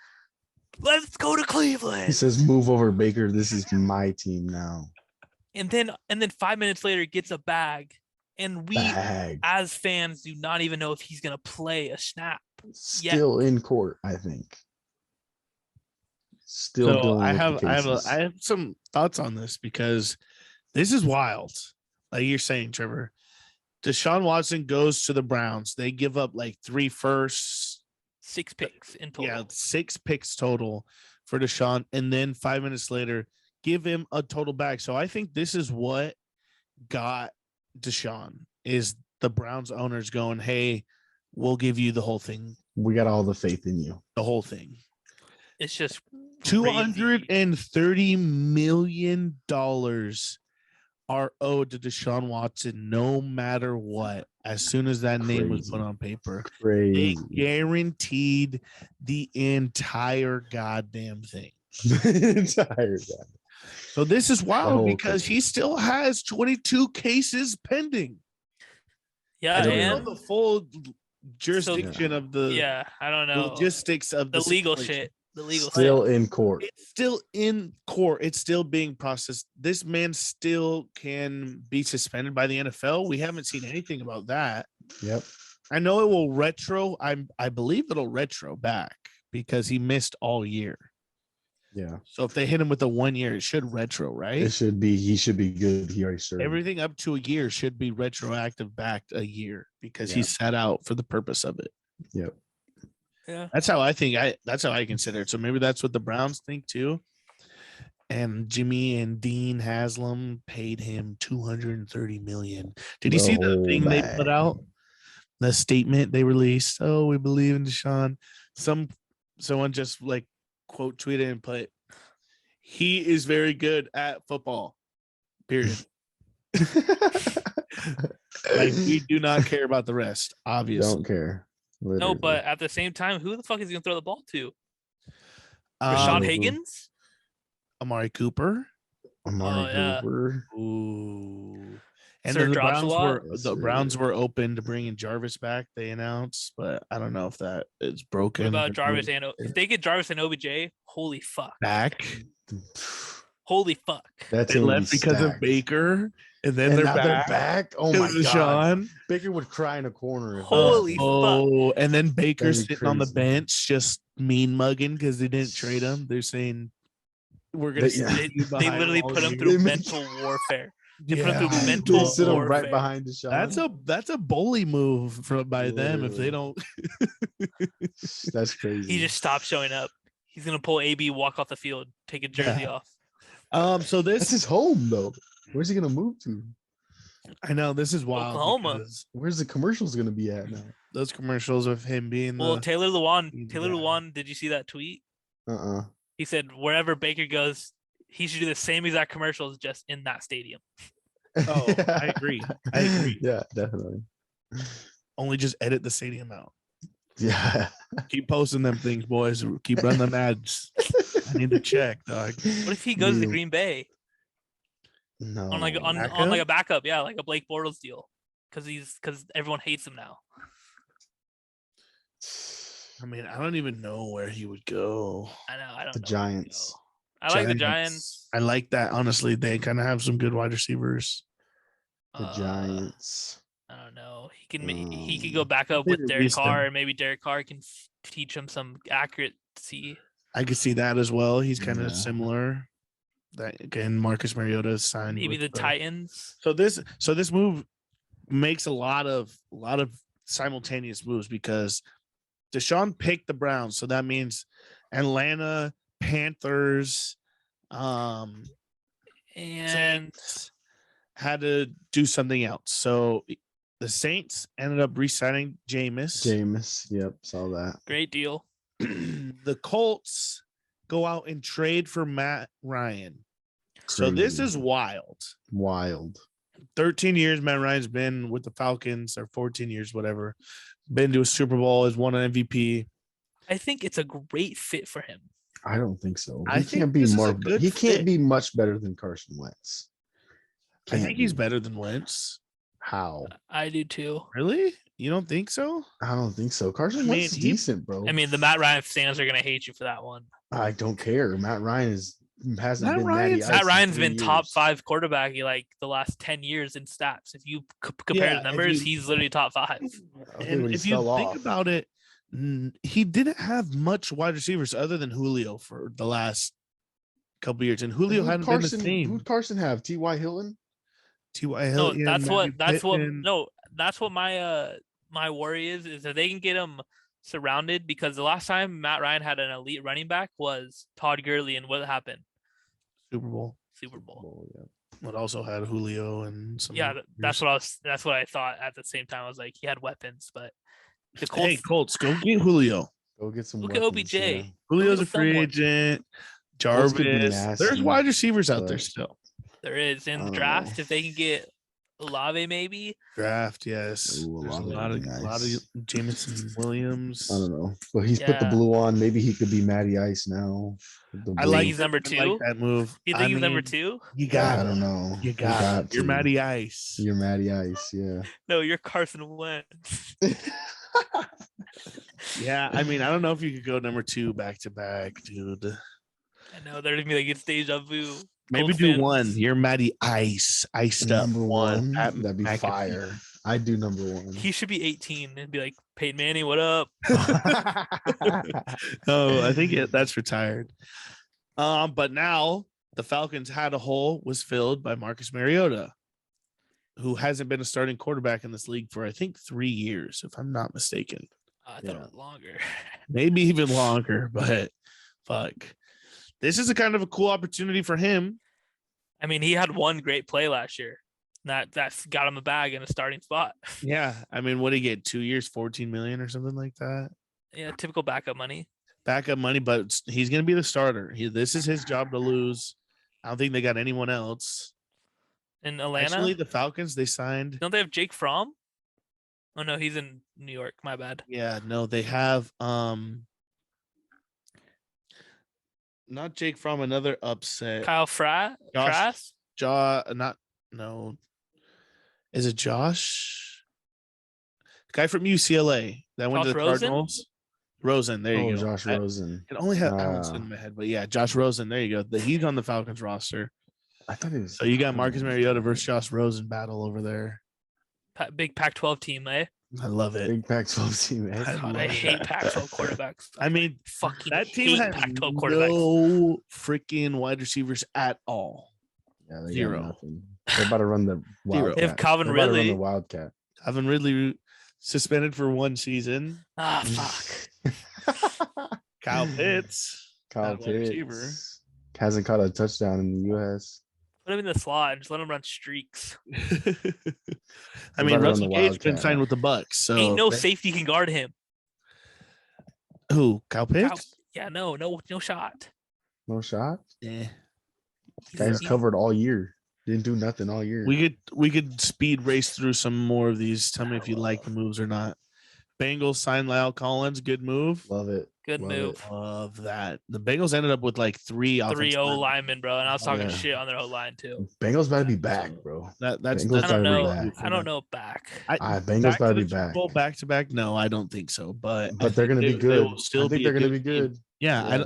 "Let's go to Cleveland." He says, "Move over, Baker. This is my team now." And then 5 minutes later, gets a bag, and we as fans do not even know if he's gonna play a snap. Still in court, I think. Still. So I have some thoughts on this, because this is wild. Like you're saying, Trevor, Deshaun Watson goes to the Browns. They give up like 3 firsts, 6 picks in total. Yeah, 6 picks total for Deshaun. And then 5 minutes later, give him a total bag. So I think this is what got Deshaun, is the Browns owners going, hey, we'll give you the whole thing. We got all the faith in you. The whole thing. It's just $230 million are owed to Deshaun Watson no matter what. As soon as that name was put on paper, they guaranteed the entire goddamn thing. So this is wild, because he still has 22 cases pending. Yeah, I don't know the full jurisdiction of the. Yeah, I don't know logistics of the legal shit. The legal still in court. It's still in court. It's still being processed. This man still can be suspended by the NFL. We haven't seen anything about that. Yep. I know it will retro. I believe it'll retro back, because he missed all year. Yeah. So if they hit him with a 1 year, it should retro, right? It should be. He should be good. He already served. Everything up to a year should be retroactive back a year, because he sat out for the purpose of it. Yep. Yeah, that's how I think. That's how I consider it. So maybe that's what the Browns think too. And Jimmy and Dean Haslam paid him $230 million. Did you see the thing they put out? The statement they released. Oh, we believe in Deshaun. Someone just like quote tweeted and put, "He is very good at football." Period. Like, we do not care about the rest. Obviously, don't care. Literally. No, but at the same time, who the fuck is he gonna throw the ball to? Rashad Higgins, Amari Cooper. Cooper. Ooh. And then the Browns were open to bringing Jarvis back. They announced, but I don't know if that is broken. What about Jarvis and if they get Jarvis and OBJ? Holy fuck! Back. Holy fuck! They left because of Baker, and then they're back. Oh my god! Baker would cry in a corner. Holy fuck! And then Baker's sitting on the bench, just mean mugging because they didn't trade him. They're saying we're gonna. They literally put him through mental warfare. They put him through Yeah, mental They sit him warfare. right behind Deshaun. That's a bully move by them if they Literally. don't. That's crazy. He just stopped showing up. He's gonna pull AB, walk off the field, take a jersey off. So That's his home though. Where's he gonna move to? I know this is wild. Oklahoma. Where's the commercials gonna be at now? Those commercials of him being Taylor Lewan. guy. Taylor Lewan. Did you see that tweet? He said wherever Baker goes, he should do the same exact commercials just in that stadium. Oh, I agree. Yeah, definitely. Only just edit the stadium out. Yeah. Keep posting them things, boys. Keep running them ads. I need to check, dog. What if he goes to Green Bay? No. On like a backup, yeah, like a Blake Bortles deal, because everyone hates him now. I mean, I don't even know where he would go. I don't the know. Giants. I like the Giants. I like that. Honestly, they kind of have some good wide receivers. The Giants. I don't know. He could go back up with Derek Carr, and maybe Derek Carr can teach him some accuracy. I could see that as well. He's kind of similar. That again, Marcus Mariota signed. Maybe the Titans. So this move makes a lot of simultaneous moves because Deshaun picked the Browns, so that means Atlanta, Panthers, and Saints had to do something else. So the Saints ended up re-signing Jameis. Yep, saw that. Great deal. The Colts go out and trade for Matt Ryan. Crazy. So this is wild. 13 years Matt Ryan's been with the Falcons, or 14 years, whatever. Been to a Super Bowl, has won an MVP. I think it's a great fit for him. I don't think so. He can't be much better than Carson Wentz. I think he's better than Wentz. How? I do too. Really? You don't think so? I don't think so. Carson Wentz is decent, bro. I mean, the Matt Ryan fans are gonna hate you for that one. I don't care. Matt Ryan's been top 5 quarterback like the last 10 years in stats. If you compare the numbers, he's literally top 5. And if you think about it, he didn't have much wide receivers other than Julio for the last couple of years, and Julio hadn't been the same. Who'd Carson have? T.Y. Hilton. T.Y. Hilton. No, that's what my worry is that they can get him surrounded, because the last time Matt Ryan had an elite running back was Todd Gurley, and what happened? Super Bowl. Yeah. But also had Julio and some. Yeah, that's what I thought at the same time. I was like, he had weapons, but the Colts. Hey, Colts, go get Julio. Go get some. Look at OBJ. Yeah. Julio's a free agent. Jarvis. There's wide receivers out there still. There is in the draft. If they can get Olave, maybe draft. Yes, there's a lot of Jameson Williams. I don't know, but he's put the blue on. Maybe he could be Matty Ice now. I like he's number 2. I like that move. You think he's number 2? You got. I don't know. You got. You're Matty Ice. You're Matty Ice. Yeah. No, you're Carson Wentz. Yeah, I mean, I don't know if you could go number 2 back to back, dude. I know there's gonna be like it's deja vu. Maybe do 1. You're Matty Ice. Iced up number 1. That'd be McAfee. fire. I do number 1. He should be 18 and be like, Peyton Manning, what up? Oh, I think that's retired. But now the Falcons had a hole was filled by Marcus Mariota, who hasn't been a starting quarterback in this league for I think 3 years, if I'm not mistaken. I thought it was longer. Maybe even longer, but fuck. This is a kind of a cool opportunity for him. I mean, he had one great play last year. That's got him a bag in a starting spot. Yeah. I mean, what did he get? 2 years, 14 million or something like that? Yeah, typical backup money. But he's going to be the starter. This is his job to lose. I don't think they got anyone else. In Atlanta? Actually, the Falcons, they signed. Don't they have Jake Fromm? Oh, no, he's in New York. My bad. Yeah, no, they have not Jake Fromm, another upset. Kyle Trask? Is it Josh? Guy from UCLA that went to the Cardinals. Rosen, there you go. Josh Rosen. It only had Allen in my head, but yeah, Josh Rosen. There you go. He's on the Falcons roster. I thought it was. So you got Marcus Mariota versus Josh Rosen battle over there. Big Pac-12 team, eh? I love it. Big Pac-12 team, eh? I hate Pac-12 quarterbacks. I mean, fucking that team has Pac-12 no freaking wide receivers at all. Yeah, they Zero. got nothing. They're about to run the Zero. Wildcat. They have Calvin They're about to run Ridley. the Wildcat. Calvin Ridley suspended for 1 season. Ah, fuck. Kyle Pitts. Kyle wide receiver. Pitts hasn't caught a touchdown in the U.S. Put him in the slot and just let him run streaks. I mean, about to run Russell the Gage's been Wildcat. signed with the Bucks. So Ain't no safety can guard him. Who? Kyle Pitts? Yeah, no shot. No shot. Yeah. Guys covered all year. Didn't do nothing all year. We could speed race through some more of these. Tell me if you like the moves or not. Bengals signed Lyle Collins. Good move. Love it. Good Love move. it. Love that. The Bengals ended up with like 3 offensive O linemen. linemen, bro. And I was talking Yeah. shit on their O line too. Bengals better be back, bro. That's Bengals I don't know. better be back. I don't know back. Bengals better be back. Back to back? No, I don't think so. But They're going to be good. I think they're going to be good. Yeah,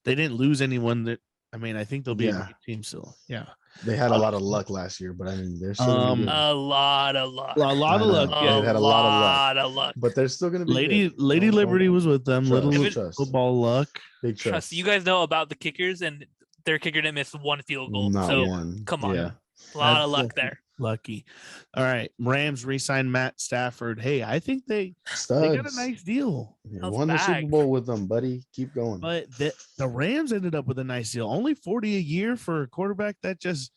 they didn't lose anyone. I think they'll be a good team still. Yeah. They had a lot of luck last year, but I mean, they're still gonna be good. A lot of luck. A lot of luck. Yeah, they had a lot of luck. But they're still gonna be good. Lady Liberty was with them. Trust. Little Trust. football luck. Big Trust. You guys know about the kickers, and their kicker didn't miss 1 field goal. Not so one. come on, Yeah. a lot of luck there. Lucky. All right, Rams re-signed Matt Stafford. Hey, I think they got a nice deal. Yeah, won the Super Bowl with them, buddy. Keep going. But the Rams ended up with a nice deal. Only $40 a year for a quarterback that just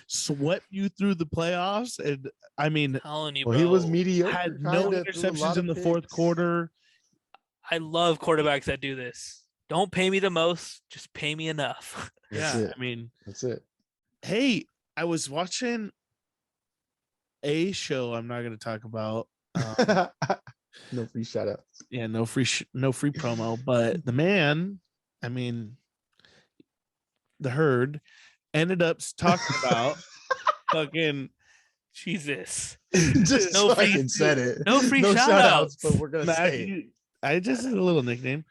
swept you through the playoffs. And I mean, he was mediocre. Had no interceptions in the fourth quarter. I love quarterbacks that do this. Don't pay me the most, just pay me enough. I mean, that's it. Hey, I was watching a show I'm not going to talk about. No free shout outs. Yeah, no free promo. But the man, I mean, the herd ended up talking about fucking Jesus. Just no fucking free, said it. No free shout outs. But we're gonna say it. I just a little nickname.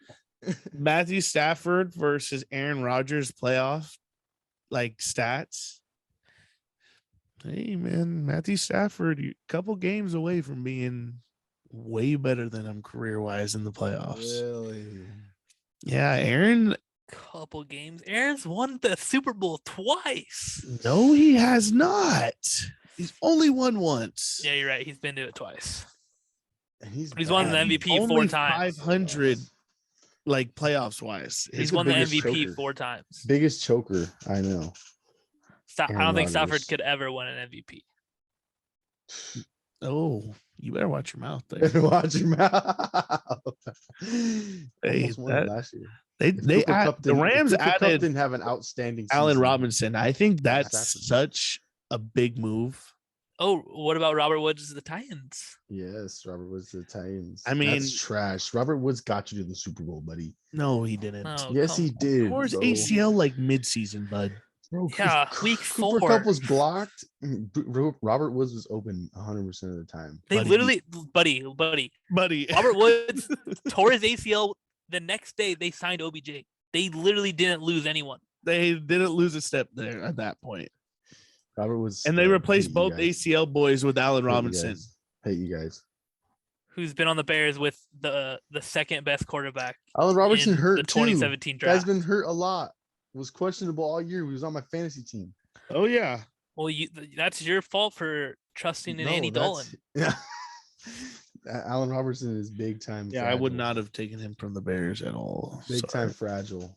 Matthew Stafford versus Aaron Rodgers playoff like stats. Hey man, Matthew Stafford, a couple games away from being way better than him career-wise in the playoffs. Really? Yeah, Aaron. Couple games. Aaron's won the Super Bowl twice. No, he has not. He's only won once. Yeah, you're right. He's been to it twice. He's won the MVP only 4 times. 500, like playoffs wise. He's won the MVP choker. 4 times. Biggest choker, I know. I don't think Stafford could ever win an MVP. Oh, you better watch your mouth there. Watch your mouth. Hey, last year. The Rams added didn't have an outstanding Allen season. Robinson. I think that's such a big move. Oh, what about Robert Woods the Titans? Yes, Robert Woods the Titans. I mean, that's trash. Robert Woods got you to the Super Bowl, buddy. No, he didn't. Oh, yes, he did. Or his ACL like mid-season, bud. Bro, yeah, week 4. Cooper Kupp was blocked. Robert Woods was open 100% of the time. They literally, buddy. Robert Woods tore his ACL. The next day, they signed OBJ. They literally didn't lose anyone. They didn't lose a step there at that point. Robert Woods, and they replaced both ACL boys with Allen Robinson. Hate you guys. Who's been on the Bears with the second best quarterback? Allen Robinson hurt the 2017 too. draft. Guy's been hurt a lot. Was questionable all year. He was on my fantasy team. Oh yeah. Well, that's your fault for trusting in Andy Dalton. Yeah. Allen Robertson is big time. Yeah, fragile. I would not have taken him from the Bears at all. Big time fragile.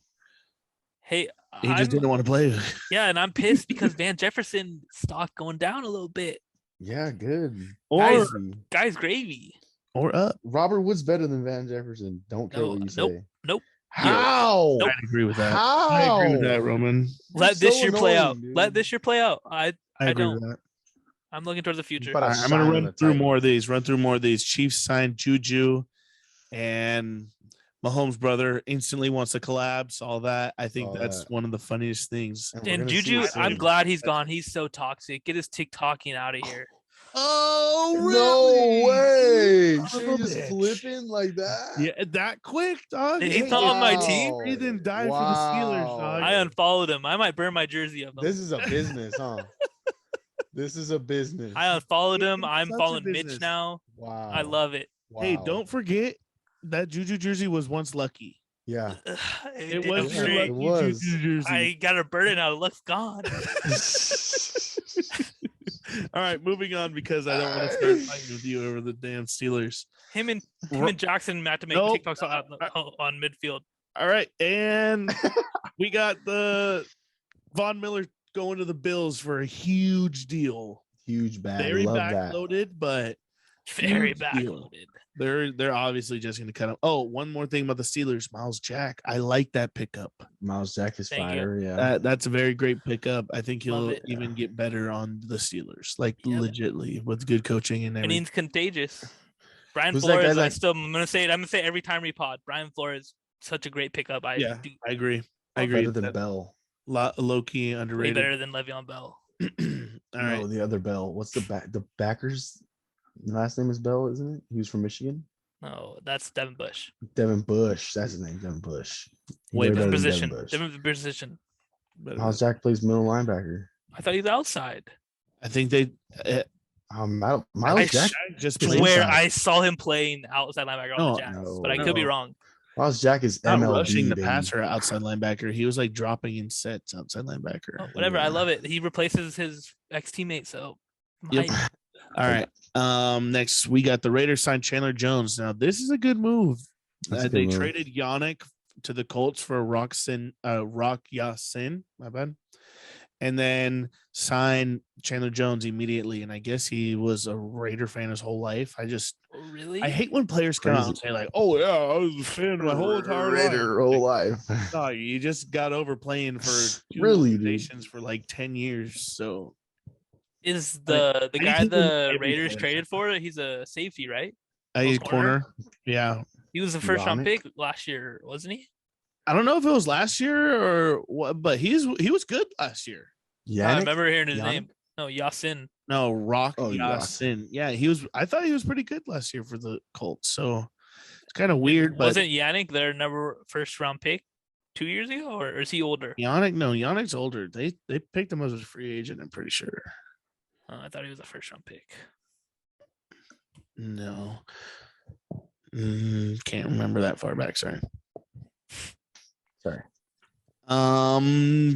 Hey, he just didn't want to play. Yeah, and I'm pissed because Van Jefferson stock going down a little bit. Yeah, good. Or guys gravy. Or up. Robert Woods better than Van Jefferson. Don't care what you say. Nope. How? I agree with that. How? I agree with that, Roman. Let this year play out. Let this year play out. I agree with that. I'm looking towards the future. I'm going to run through more of these. Chiefs signed Juju, and Mahomes' brother instantly wants to collapse. All that. I think that's one of the funniest things. And Juju, I'm glad he's gone. He's so toxic. Get his TikToking out of here. Oh, really? No way. She just flipping like that? Yeah, that quick, dog. He's not on my team. He didn't die for the Steelers, dog. I unfollowed him. I might burn my jersey of him. This is a business, huh? This is a business. I unfolled him. I'm following Mitch now. Wow. I love it. Wow. Hey, don't forget that Juju jersey was once lucky. Yeah. It was. I got to burn it now. It looks gone. All right, moving on because I don't want to start fighting with you over the damn Steelers. Him and Jackson had to make TikToks on midfield. All right, and we got the Von Miller going to the Bills for a huge deal. Huge bag. Very Love backloaded, but very backloaded. They're obviously just going to cut him. Oh, one more thing about the Steelers, Miles Jack. I like that pickup. Miles Jack is fire. Yeah, that's a very great pickup. I think he'll even get better on the Steelers, like legitly with good coaching and everything. And he's contagious. Brian Flores. I'm gonna say it every time we pod. Brian Flores, such a great pickup. I agree. Better than Bell. Low key underrated. Way better than Le'Veon Bell. All right. No, the other Bell. What's the backers? Last name is Bell, isn't it? He was from Michigan. No, that's Devin Bush. Devin Bush. That's his name, Devin Bush. Different position. Miles Jack plays middle linebacker. I thought he was outside. I think they. Miles Jack just where I saw him playing outside linebacker on the Jacks, but I could be wrong. Miles Jack is not MLB, rushing the passer outside linebacker. He was like dropping in sets outside linebacker. Oh, whatever. I love it. He replaces his ex-teammate. So. Yep. All right. Next we got the Raiders signed Chandler Jones. Now this is a good move. They traded Yannick to the Colts for Rock Ya-Sin, my bad, and then signed Chandler Jones immediately. And I guess he was a Raider fan his whole life. I hate when players come out and say like, "Oh yeah, I was a fan my whole entire Raider whole life." No, you just got over playing for two organizations for like 10 years. So. Is the guy the Raiders traded for? He's a safety, right? He's corner. Yeah. He was a first-round pick last year, wasn't he? I don't know if it was last year or what, but he was good last year. Yeah, I remember hearing his name. No, Ya-Sin. No, Ya-Sin. Yeah, he was. I thought he was pretty good last year for the Colts. So it's kind of weird. Wasn't Yannick their number first-round pick 2 years ago, or is he older? Yannick's older. They picked him as a free agent. I'm pretty sure. I thought he was a first-round pick. No. Can't remember that far back. Sorry.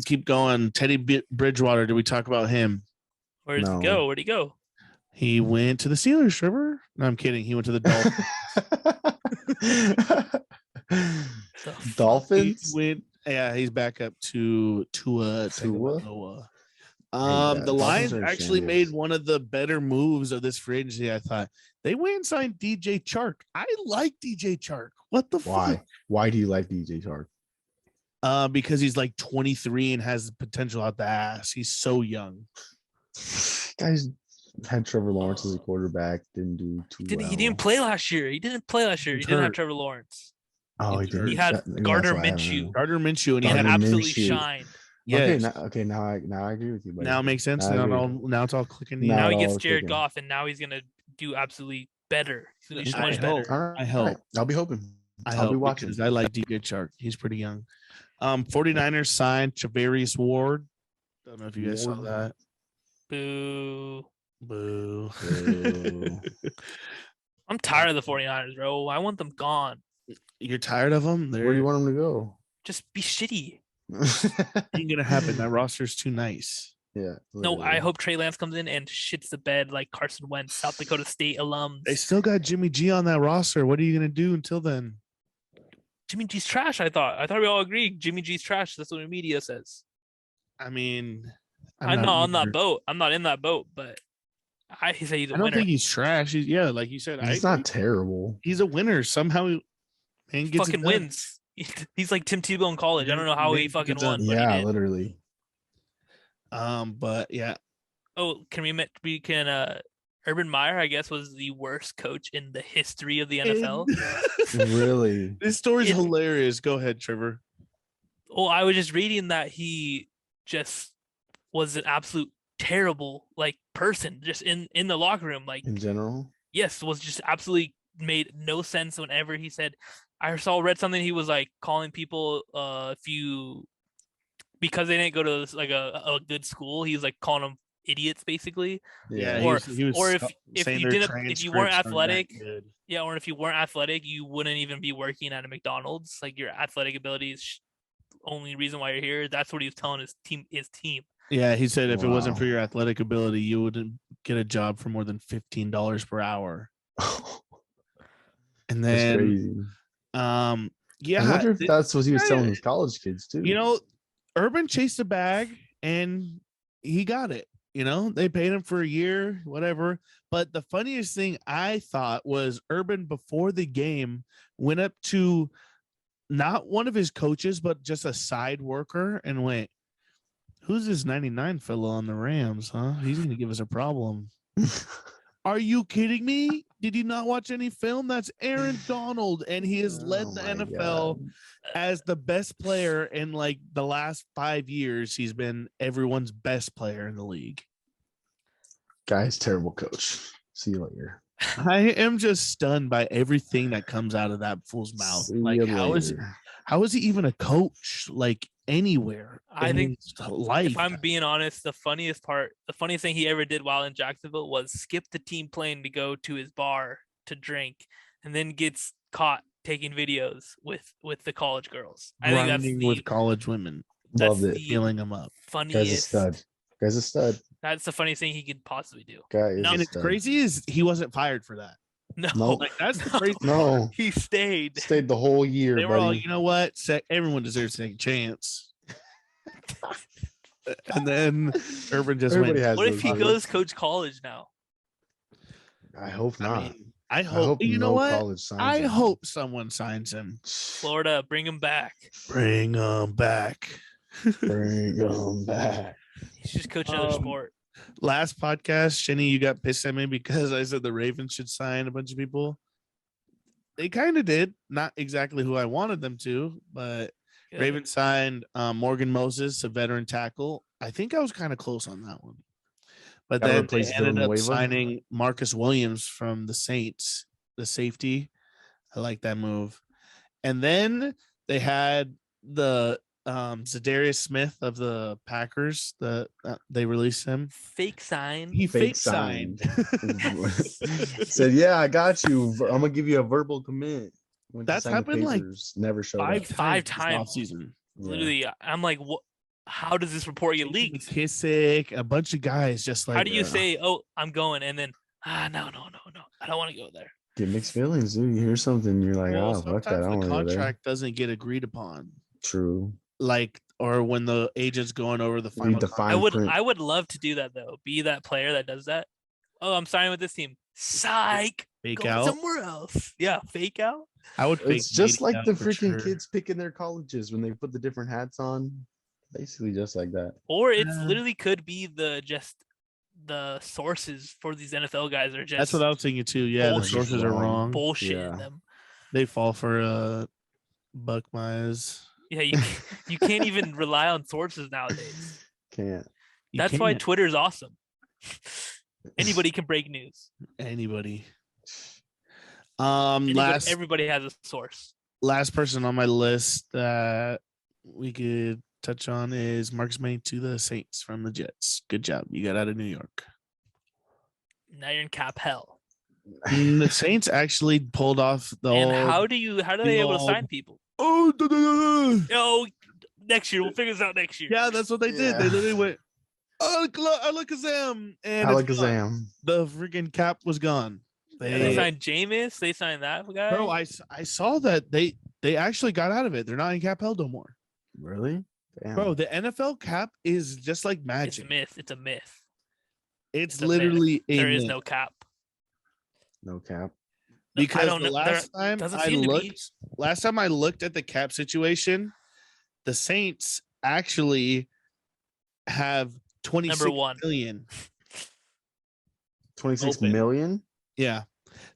Keep going. Teddy Bridgewater. Did we talk about him? Where'd he go? Where'd he go? He went to the Steelers, Trevor. No, I'm kidding. He went to the Dolphins. Dolphins? He's back up to Tua. The Lions actually made one of the better moves of this free agency. I thought they went and signed DJ Chark. I like DJ Chark. What the fuck? Why do you like DJ Chark? Because he's like 23 and has potential out the ass. He's so young. Guys had Trevor Lawrence as a quarterback. Didn't do too well. He didn't play last year. He didn't have Trevor Lawrence. Oh, he did. He had Gardner Minshew, and he had absolutely shined. Yes. Okay, now I agree with you. Buddy. Now it makes sense. Now it's all clicking. Now he gets Jared Goff, and now he's gonna do absolutely better. He's so much better. I hope. I'll be hoping. I'll be watching. Because I like DJ Chark. He's pretty young. 49ers signed Javarius Ward. Don't know if you guys saw that. Boo. I'm tired of the 49ers, bro. I want them gone. You're tired of them? Where do you want them to go? Just be shitty. Ain't gonna happen. That roster's too nice. Yeah. Literally. No, I hope Trey Lance comes in and shits the bed like Carson Wentz, South Dakota State alums. They still got Jimmy G on that roster. What are you gonna do until then? Jimmy G's trash. I thought we all agreed Jimmy G's trash. That's what the media says. I mean, I'm not on that boat. I'm not in that boat, but I say he's a winner. I don't think he's trash. Like you said, he's not terrible. He's a winner. Somehow he gets fucking wins. He's like Tim Tebow in college. I don't know how he fucking won. Yeah, literally. But yeah. Oh, we can Urban Meyer, I guess, was the worst coach in the history of the NFL. Really? This story's hilarious. Go ahead, Trevor. Oh, I was just reading that he just was an absolute terrible person just in the locker room, in general. Yes, was just absolutely made no sense whenever he said. I read something. He was calling people because they didn't go to a good school. He was calling them idiots, basically. Yeah. Or if you weren't athletic, or if you weren't athletic, you wouldn't even be working at a McDonald's. Your athletic ability is only reason why you're here. That's what he was telling his team. Yeah, he said if it wasn't for your athletic ability, you wouldn't get a job for more than $15 per hour. And That's then, crazy. Yeah, I wonder if that's what he was telling his college kids too. You know, Urban chased a bag and he got it. You know, they paid him for a year, whatever. But the funniest thing I thought was Urban before the game went up to not one of his coaches, but just a side worker and went, "Who's this 99 fellow on the Rams, huh? He's going to give us a problem." Are you kidding me? Did you not watch any film? That's Aaron Donald, and he has led the NFL as the best player in like the last 5 years. He's been everyone's best player in the league. Guy's terrible coach. See you later. I am just stunned by everything that comes out of that fool's mouth. Like, how is he even a coach? Like anywhere? I think life. If I'm being honest, the funniest thing he ever did while in Jacksonville was skip the team plane to go to his bar to drink, and then gets caught taking videos with the college girls. I think that's with college women. Loved it. Feeling them up. Funniest. Guy's a stud. That's the funniest thing he could possibly do. And it's crazy is he wasn't fired for that. No, like that's the crazy. No, he stayed the whole year. They were all, you know what? everyone deserves to take a chance. And then Urban just went. What if he goes coach college now? I hope not. I hope you know what? I hope someone signs him. Florida, bring him back. Bring him back. Bring him back. He should just coach another sport. Last podcast, Shenny, you got pissed at me because I said the Ravens should sign a bunch of people. They kind of did. Not exactly who I wanted them to, but good. Ravens signed Morgan Moses, a veteran tackle. I think I was kind of close on that one. But then they ended up signing Marcus Williams from the Saints, the safety. I like that move. And then they had the Zadarius Smith of the Packers. They released him. Fake signed. He fake signed. Said, "Yeah, I got you. I'm gonna give you a verbal commit." That's happened like never showed five times off season. Literally, I'm like, what? How does this report get leaked? Kissick, a bunch of guys just like. How do you say, "Oh, I'm going," and then, no, I don't want to go there. Get mixed feelings, dude. You hear something, you're like, "Oh, fuck that." I don't want to go there. The contract doesn't get agreed upon. True. Like, or when the agent's going over the final. I would love to do that though. Be that player that does that. Oh, I'm signing with this team. Psych. Fake go out somewhere else. Yeah, fake out. I would. It's just like the freaking kids picking their colleges when they put the different hats on. Basically, just like that. Or it's literally could be the sources for these NFL guys are just. That's what I was thinking too. Yeah, the sources are wrong. Bullshit in them. They fall for Buck Myers. Yeah, you can't even rely on sources nowadays. Can't. That's why Twitter's awesome. Anybody can break news. Anybody. Everybody has a source. Last person on my list that we could touch on is Marcus May to the Saints from the Jets. Good job. You got out of New York. Now you're in cap hell. The Saints actually pulled off the And how are they able to sign people? Next year. We'll figure this out next year. Yeah, that's what they did. They literally went, Alakazam. And Alakazam. The freaking cap was gone. They signed Jameis. They signed that guy. Bro, I saw that they actually got out of it. They're not in cap hell no more. Really? Damn. Bro, the NFL cap is just like magic. It's a myth. It's literally a myth. There is no cap. No cap. Because last time I looked at the cap situation, the Saints actually have 26 million. 26 million? Yeah.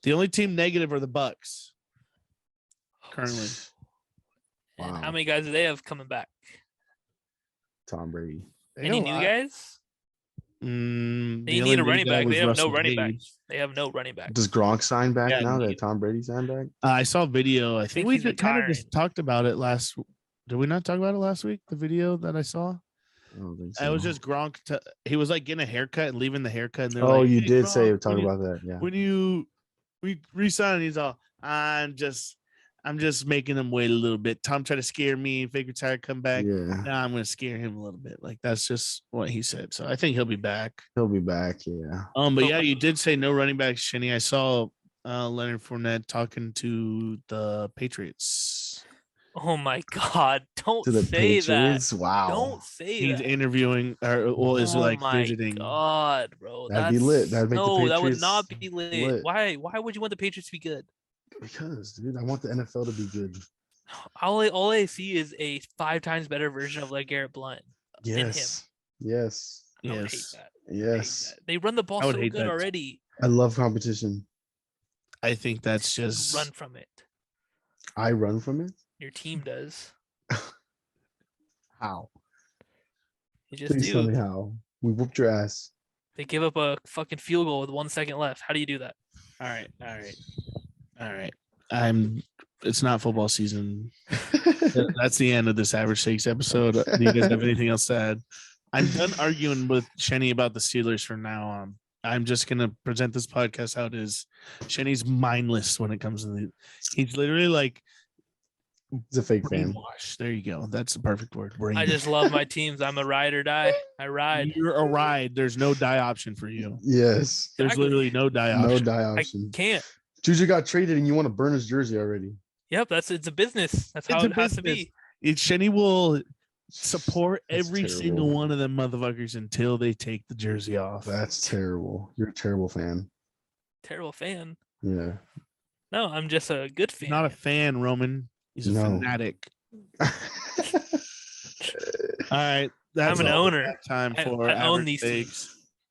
The only team negative are the Bucks currently. And how many guys do they have coming back? Tom Brady. Any new guys? They need a running back. They have no running back. They have no running back. Does Gronk sign back now that Tom Brady signed back? I saw a video. I think we kind of just talked about it last. Did we not talk about it last week? The video that I saw. I don't think so. It was just Gronk. He was like getting a haircut and leaving the haircut. And you did say talk about that. Yeah. When we resign, he's all, I'm just I'm just making him wait a little bit. Tom tried to scare me, figured tired, come back. Yeah. Now I'm going to scare him a little bit. Like that's just what he said. So I think he'll be back. He'll be back. Yeah. But yeah, you did say no running back, Shinny. I saw Leonard Fournette talking to the Patriots. Oh my God! Don't To the say Patriots? that. Wow. Don't say He's that. interviewing, or is it like visiting? Oh my God, bro! That'd be lit. That'd make the no, that would Patriots not be lit. lit. Why would you want the Patriots to be good? Because, dude, I want the NFL to be good. All I see is a 5 times better version of like Garrett Blunt. Yes. Yes. I would hate that. Yes. They run the ball so good already. I love competition. I think that's just run from it. I run from it? Your team does. How? You just Please tell me how. We whooped your ass. They give up a fucking field goal with 1 second left. How do you do that? All right. It's not football season. That's the end of this Average Shakes episode. Do you guys have anything else to add? I'm done arguing with Shenny about the Steelers from now on. I'm just gonna present this podcast how it is. Shenny's mindless when it comes to he's literally like he's a fake fan. There you go. That's the perfect word. I just love my teams. I'm a ride or die. I ride. You're a ride. There's no die option for you. Yes. There's literally no die option. No die option. I can't. Juju got traded and you want to burn his jersey already. Yep, it's a business. That's how it has to be. Shenny will support every single one of them motherfuckers until they take the jersey off. That's terrible. You're a terrible fan. Terrible fan. Yeah. No, I'm just a good fan. Not a fan, Roman. He's a fanatic. All right. That's I'm an owner. Time for I own these things.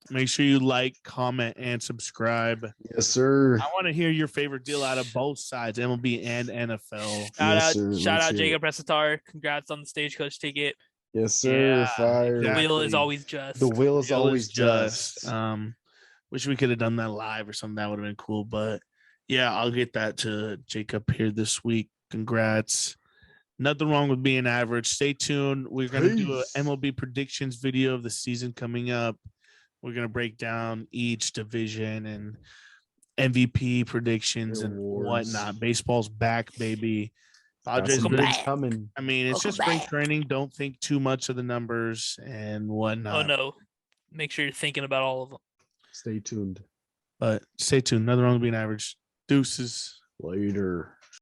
Make sure you like, comment, and subscribe. Yes, sir. I want to hear your favorite deal out of both sides, MLB and NFL. Shout out Jacob Resitar. Congrats on the Stagecoach ticket. Yes, sir. Yeah, fire. Exactly. The wheel is always just. The wheel is always just. Wish we could have done that live or something. That would have been cool. But yeah, I'll get that to Jacob here this week. Congrats. Nothing wrong with being average. Stay tuned. We're going to do an MLB predictions video of the season coming up. We're going to break down each division and MVP predictions and whatnot. Baseball's back, baby. Padres coming. I mean, it's just spring training. Don't think too much of the numbers and whatnot. Oh, no. Make sure you're thinking about all of them. Stay tuned. But stay tuned. Nothing wrong with being average. Deuces. Later.